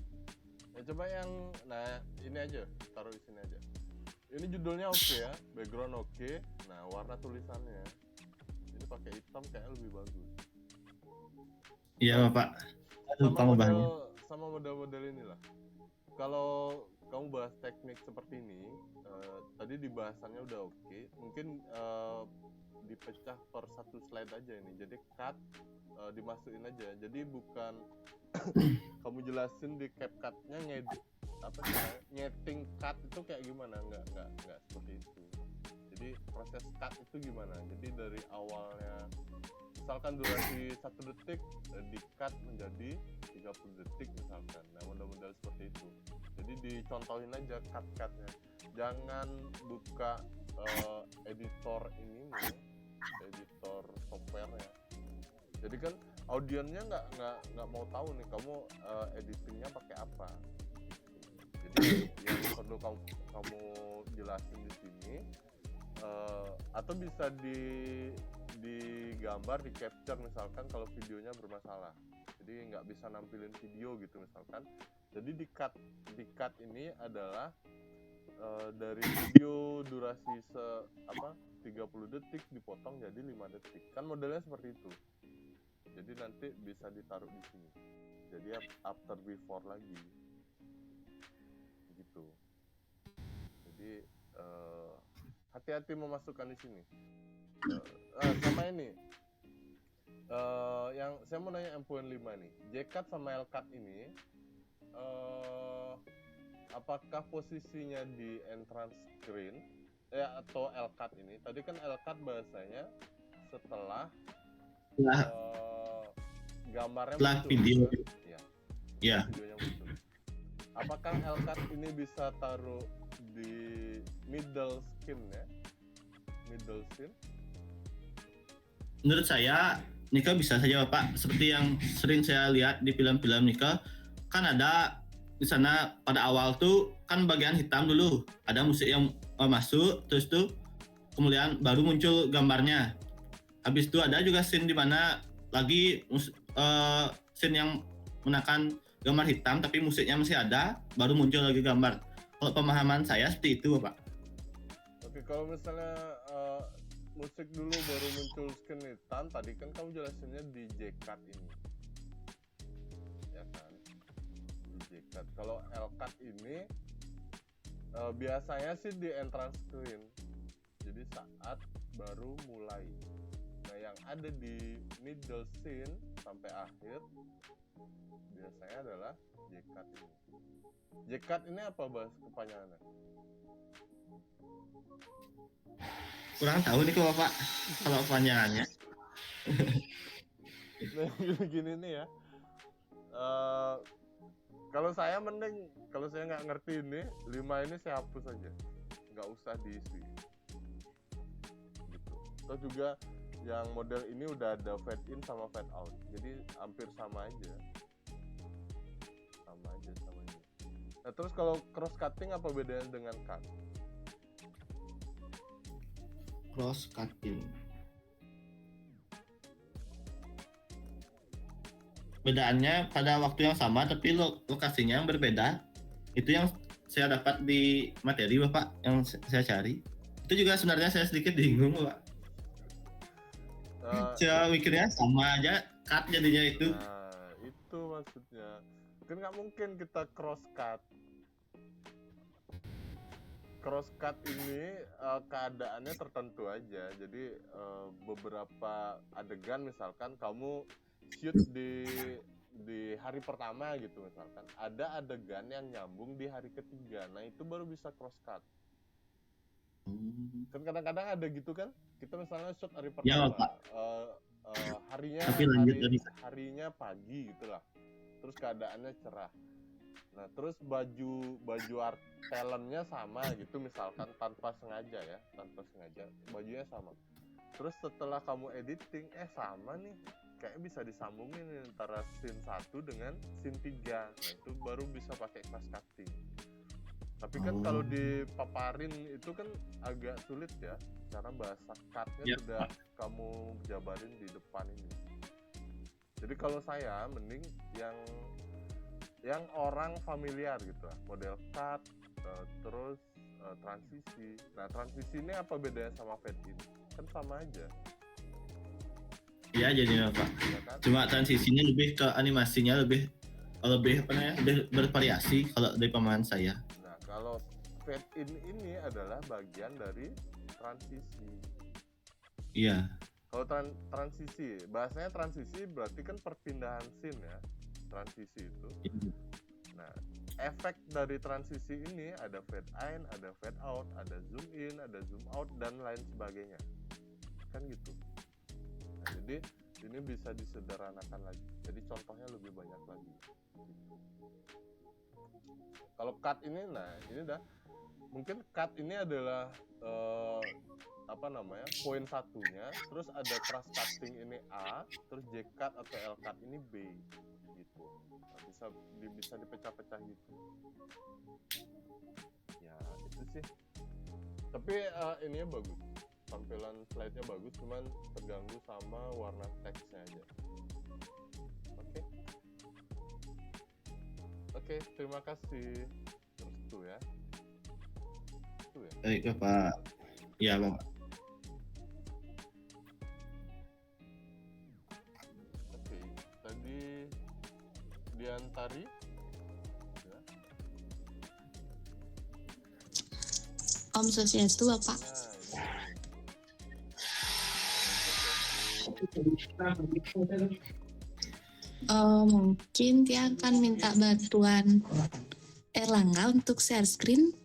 Ya coba yang, nah ini aja, taruh di sini aja. Ini judulnya oke ya, background oke. Nah, warna tulisannya ini pakai hitam kayak lebih bagus. Iya Bapak. Sama model-model inilah. Kalau kamu bahas teknik seperti ini, tadi di bahasannya udah oke. Mungkin dipecah per satu slide aja ini. Jadi cut, dimasukin aja. Jadi bukan kamu jelasin di CapCut-nya nyeting cut itu kayak gimana? Nggak seperti itu. Jadi proses cut itu gimana? Jadi dari awalnya misalkan durasi 1 detik di cut menjadi 30 detik misalkan. Nah, model-model seperti itu. Jadi dicontohin aja cut-cutnya. Jangan buka editor ini nih, editor software-nya. Jadi kan audiennya nggak mau tahu nih kamu editingnya pakai apa. Jadi yang perlu kamu jelasin di sini, atau bisa digambar, di capture misalkan kalau videonya bermasalah. Jadi nggak bisa nampilin video gitu misalkan. Jadi di cut ini adalah dari video durasi 30 detik dipotong jadi 5 detik. Kan modelnya seperti itu. Jadi nanti bisa ditaruh di sini. Jadi after before lagi. Gitu. Jadi hati-hati memasukkan di sini. Sama ini. Yang saya mau nanya M.5 nih. J-cut sama L-cut ini apakah posisinya di entrance screen atau L-cut ini? Tadi kan L-cut bahasanya setelah gambarnya setelah muncul, video. Ya. Ya. Videonya muncul. Apakah L-cut ini bisa taruh di middle screen ya? Middle screen? Menurut saya Nika bisa saja Bapak, seperti yang sering saya lihat di film-film Nika, kan ada di sana pada awal tuh kan bagian hitam dulu, ada musik yang masuk, terus tuh kemudian baru muncul gambarnya. Habis itu ada juga scene di mana lagi scene yang menekan gambar hitam tapi musiknya masih ada, baru muncul lagi gambar. Kalau pemahaman saya seperti itu Bapak. Oke, kalau misalnya musik dulu baru muncul screen hitam, tadi kan kamu jelasinnya di J-cut ini. Ya kan? Di J-cut. Kalau L-cut ini biasanya sih di entrance screen. Jadi saat baru mulai. Nah, yang ada di middle scene sampai akhir biasanya adalah JCAT ini. JCAT ini apa bahasa kepanjangannya? Kurang tahu nih kok Bapak kalau panjangannya. Nah, gini nih ya. Kalau saya mending, kalau saya nggak ngerti ini, 5 ini saya hapus aja, nggak usah diisi. Gitu. Atau juga yang model ini udah ada fade in sama fade out, jadi hampir sama aja. Sama aja. Nah terus kalau cross cutting apa bedanya dengan cut? Cross cutting. Bedaannya pada waktu yang sama tapi lokasinya yang berbeda. Itu yang saya dapat di materi Bapak yang saya cari. Itu juga sebenarnya saya sedikit bingung Pak. Saya mikirnya sama aja, cut jadinya itu. Nah itu maksudnya. Kan nggak mungkin kita cross cut. Cross cut ini keadaannya tertentu aja. Jadi beberapa adegan misalkan kamu shoot di hari pertama gitu misalkan, ada adegan yang nyambung di hari ketiga, nah itu baru bisa cross cut. Kan kadang-kadang ada gitu kan, kita misalnya shoot hari pertama, harinya pagi gitulah, terus keadaannya cerah. Nah terus baju art talentnya sama gitu misalkan, tanpa sengaja bajunya sama. Terus setelah kamu editing, sama nih, kayak bisa disambungin antara scene 1 dengan scene 3. Nah itu baru bisa pakai cross cutting. Tapi kan kalau dipaparin itu kan agak sulit ya, karena bahasa cutnya sudah kamu jabarin di depan ini. Jadi kalau saya mending yang orang familiar gitu lah, model cut, terus transisi. Nah transisi ini apa bedanya sama fade in? Kan sama aja. Iya jadinya Pak. Ya kan? Cuma transisinya lebih ke animasinya lebih bervariasi kalau dari pemahaman saya. Nah kalau fade in ini adalah bagian dari transisi. Iya. Kalau transisi, bahasanya transisi berarti kan perpindahan scene ya. Transisi itu. Nah efek dari transisi ini ada fade in, ada fade out, ada zoom in, ada zoom out, dan lain sebagainya. Kan gitu. Nah, jadi ini bisa disederhanakan lagi. Jadi contohnya lebih banyak lagi. Kalau cut ini, nah ini dah mungkin cut ini adalah poin satunya, terus ada cross cutting ini A, terus J cut atau L cut ini B gitu. Nah, bisa dipecah-pecah gitu. Ya itu sih. Tapi ininya bagus. Tampilan slide-nya bagus, cuman terganggu sama warna teksnya aja. Oke, terima kasih. Terus itu ya. Baik Bapak. Iya Bapak. Oke, tadi Diantari. Ya. Om Swastiastu Bapak. Mungkin dia akan minta bantuan Erlangga untuk share screen.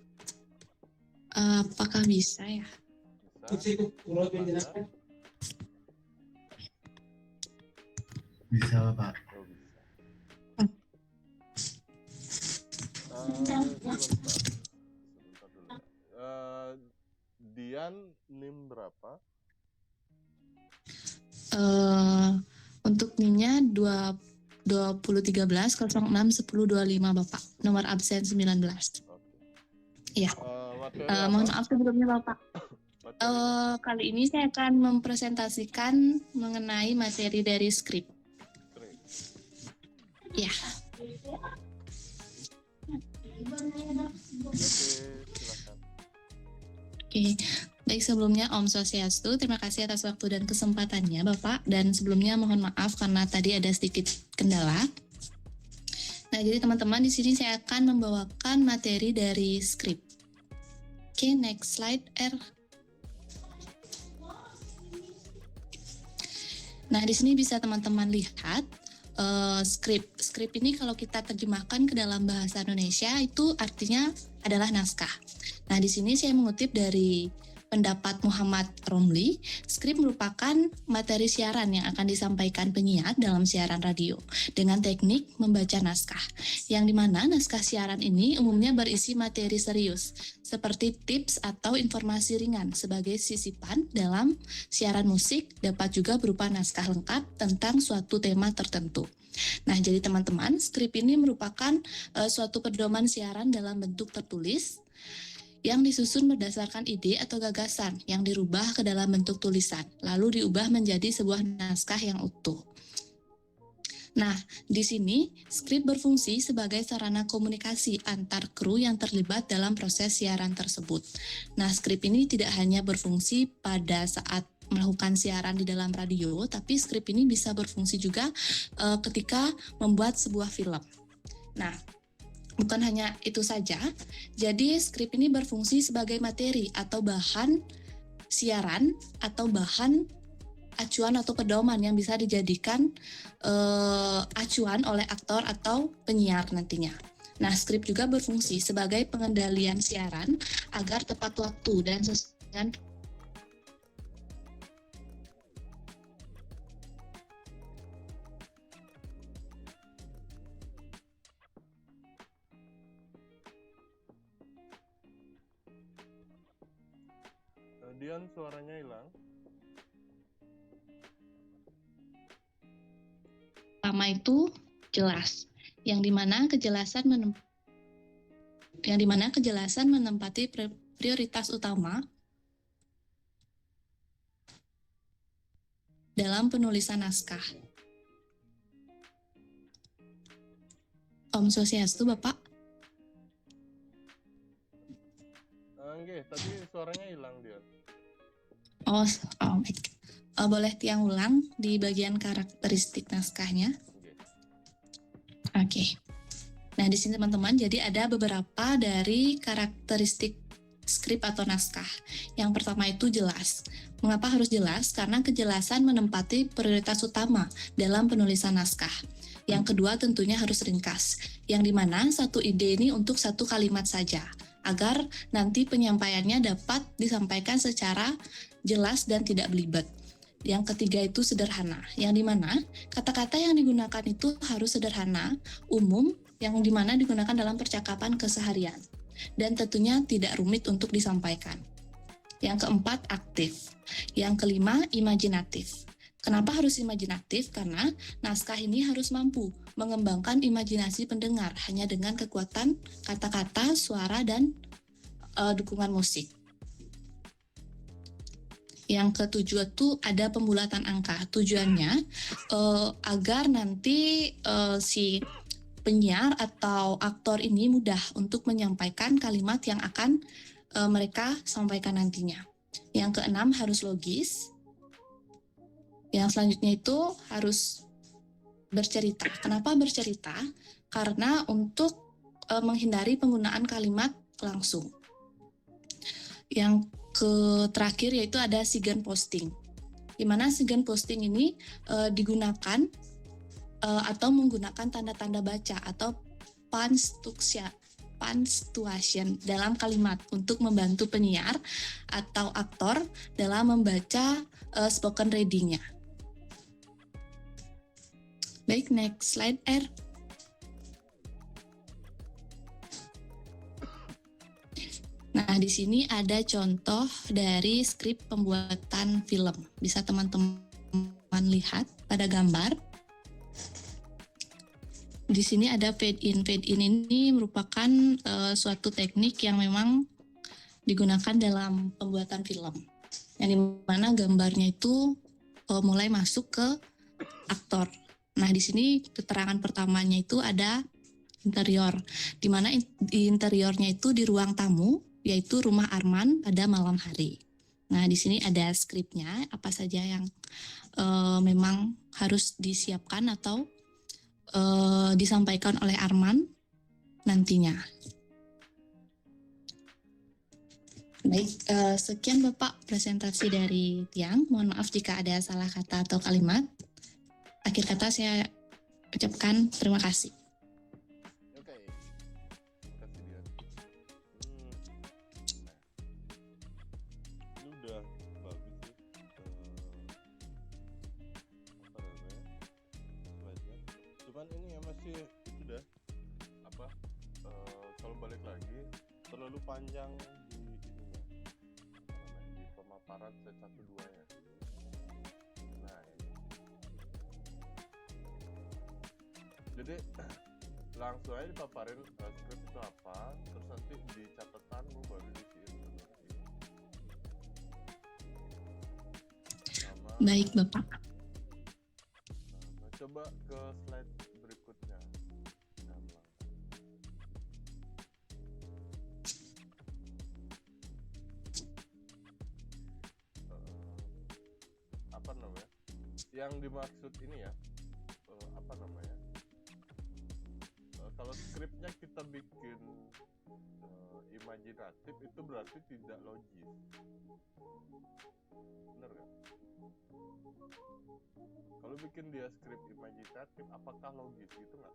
Apakah bisa ya? Bisa Bapak. Dian NIM berapa? Untuk NIM-nya 2013-06-1025 Bapak. Nomor absen 19. Iya. Mohon maaf sebelumnya Bapak. Kali ini saya akan mempresentasikan mengenai materi dari skrip. Ya. Oke. Baik, sebelumnya Om Swastiastu, terima kasih atas waktu dan kesempatannya Bapak, dan sebelumnya mohon maaf karena tadi ada sedikit kendala. Nah, jadi teman-teman di sini saya akan membawakan materi dari skrip. Oke, next slide R. Nah, di sini bisa teman-teman lihat skrip. Skrip ini kalau kita terjemahkan ke dalam bahasa Indonesia itu artinya adalah naskah. Nah, di sini saya mengutip dari pendapat Muhammad Romli, skrip merupakan materi siaran yang akan disampaikan penyiar dalam siaran radio dengan teknik membaca naskah, yang dimana naskah siaran ini umumnya berisi materi serius, seperti tips atau informasi ringan sebagai sisipan dalam siaran musik, dapat juga berupa naskah lengkap tentang suatu tema tertentu. Nah, jadi teman-teman, skrip ini merupakan suatu pedoman siaran dalam bentuk tertulis yang disusun berdasarkan ide atau gagasan yang dirubah ke dalam bentuk tulisan, lalu diubah menjadi sebuah naskah yang utuh. Nah, di sini skrip berfungsi sebagai sarana komunikasi antar kru yang terlibat dalam proses siaran tersebut. Nah, skrip ini tidak hanya berfungsi pada saat melakukan siaran di dalam radio, tapi skrip ini bisa berfungsi juga ketika membuat sebuah film. Nah, bukan hanya itu saja, jadi skrip ini berfungsi sebagai materi atau bahan siaran atau bahan acuan atau pedoman yang bisa dijadikan acuan oleh aktor atau penyiar nantinya. Nah, skrip juga berfungsi sebagai pengendalian siaran agar tepat waktu dan sesuai dengan Dian, suaranya hilang. pertama itu jelas, yang dimana kejelasan menempati prioritas utama dalam penulisan naskah. Om Swastiastu, Bapak. Enggak, tapi suaranya hilang dia. Boleh tiang ulang di bagian karakteristik naskahnya. Oke. Nah, di sini teman-teman, jadi ada beberapa dari karakteristik skrip atau naskah. Yang pertama itu jelas. Mengapa harus jelas? Karena kejelasan menempati prioritas utama dalam penulisan naskah. Yang kedua tentunya harus ringkas, yang dimana satu ide ini untuk satu kalimat saja, agar nanti penyampaiannya dapat disampaikan secara jelas dan tidak belibet. Yang ketiga itu sederhana, yang dimana kata-kata yang digunakan itu harus sederhana, umum, yang dimana digunakan dalam percakapan keseharian, dan tentunya tidak rumit untuk disampaikan. Yang keempat, aktif. Yang kelima, imajinatif. Kenapa harus imajinatif? Karena naskah ini harus mampu mengembangkan imajinasi pendengar hanya dengan kekuatan kata-kata, suara, dan dukungan musik. Yang ketujuh itu ada pembulatan angka. Tujuannya agar nanti si penyiar atau aktor ini mudah untuk menyampaikan kalimat yang akan mereka sampaikan nantinya. Yang keenam harus logis. Yang selanjutnya itu harus bercerita. Kenapa bercerita? Karena untuk menghindari penggunaan kalimat langsung. Yang terakhir yaitu ada sigen posting, di mana sigen posting ini digunakan atau menggunakan tanda-tanda baca atau punctuation dalam kalimat untuk membantu penyiar atau aktor dalam membaca spoken reading-nya. Baik, next slide R. Nah, di sini ada contoh dari skrip pembuatan film. Bisa teman-teman lihat pada gambar. Di sini ada fade in. Fade in ini merupakan suatu teknik yang memang digunakan dalam pembuatan film. Yang dimana gambarnya itu mulai masuk ke aktor. Nah, di sini keterangan pertamanya itu ada interior. Di mana di interiornya itu di ruang tamu, yaitu rumah Arman pada malam hari. Nah, di sini ada skripnya, apa saja yang memang harus disiapkan atau disampaikan oleh Arman nantinya. Baik, sekian Bapak presentasi dari Tiang. Mohon maaf jika ada salah kata atau kalimat. Akhir kata saya ucapkan terima kasih. Oke. Kasih dia. Ini udah bagus sih. Apa namanya? Slide-nya. Cuman ini ya masih itu dah. Apa? Kalau balik lagi terlalu panjang di ininya. Apa namanya? Di pemaparan slide 1 2 ya. Nah, ini. Jadi langsung aja dipaparin script itu apa, terus nanti di catatanmu baru diisiin seperti sama. Baik Bapak. Nah, coba ke slide berikutnya. Gampang. Apa namanya? Yang dimaksud ini ya, apa namanya? Kalau skripnya kita bikin imajinatif itu berarti tidak logis, bener gak? Kalau bikin dia skrip imajinatif apakah logis gitu nggak?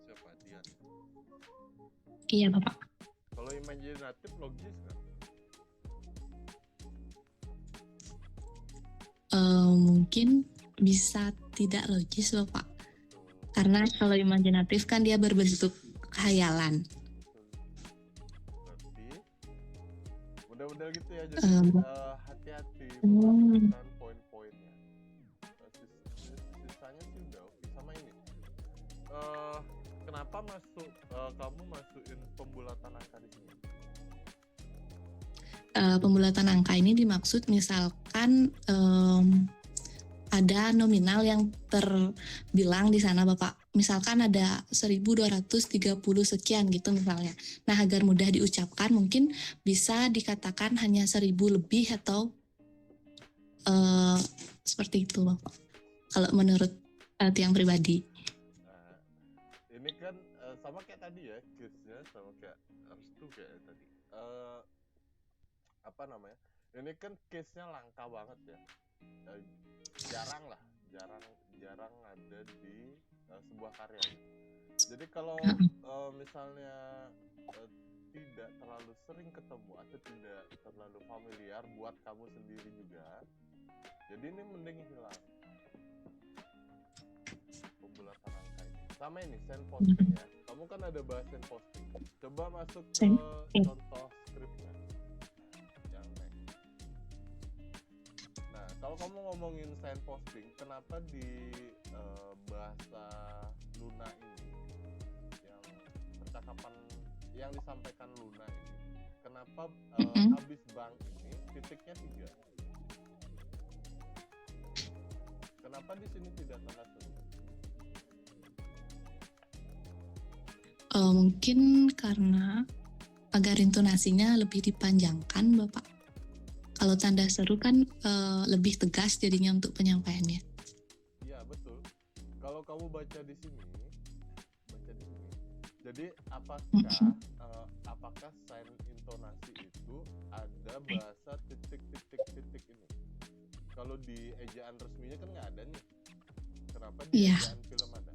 Siapa dia? Iya Bapak. Kalau imajinatif logis nggak? Mungkin bisa tidak logis Bapak. Karena kalau imajinatif kan dia berbentuk khayalan. Berarti model-model gitu ya, jadi hati-hati melakukan poin-poinnya. Sisanya sih udah oke. Sama ini. Kenapa kamu masukin pembulatan angka di sini? Pembulatan angka ini dimaksud misalkan ada nominal yang terbilang di sana Bapak. Misalkan ada 1.230 sekian gitu misalnya. Nah, agar mudah diucapkan mungkin bisa dikatakan hanya 1.000 lebih atau seperti itu Bapak. Kalau menurut tiang pribadi. Nah, ini kan sama kayak tadi ya, case-nya sama kayak Restu kayak tadi. Apa namanya? Ini kan case-nya langka banget ya. Jarang ada di sebuah karya. Jadi kalau misalnya tidak terlalu sering ketemu atau tidak terlalu familiar buat kamu sendiri juga, jadi ini mending hilang pembulatan angka ini. Sama ini send posting ya. Kamu kan ada bahas send posting. Coba masuk ke contoh skripnya. Kalau kamu ngomongin send posting, kenapa di bahasa Luna ini, yang percakapan yang disampaikan Luna ini, kenapa habis bank ini titiknya 3? Kenapa di sini tidak tanda seru? Mungkin karena agar intonasinya lebih dipanjangkan Bapak. Kalau tanda seru kan lebih tegas jadinya untuk penyampaiannya. Iya betul. Kalau kamu baca di sini, jadi apakah sign intonasi itu ada bahasa titik ini? Kalau di ejaan resminya kan nggak ada nih. Kenapa di ejaan film ada?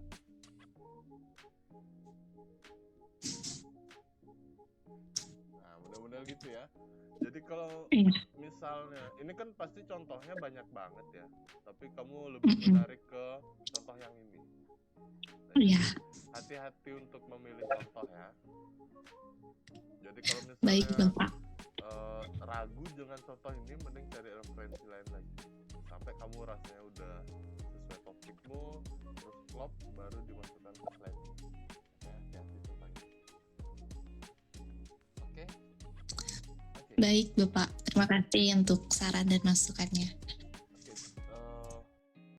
Nah mudah-mudahan gitu ya. Jadi kalau misalnya, ini kan pasti contohnya banyak banget ya, tapi kamu lebih menarik ke contoh yang ini. Nah, hati-hati untuk memilih contoh ya. Jadi kalau misalnya ragu dengan contoh ini, mending cari referensi lain lagi. Sampai kamu rasanya udah sesuai topikmu, terus klop, baru dimasukkan ke slide. Hati-hati contohnya. Oke? Baik Bapak, terima kasih untuk saran dan masukannya.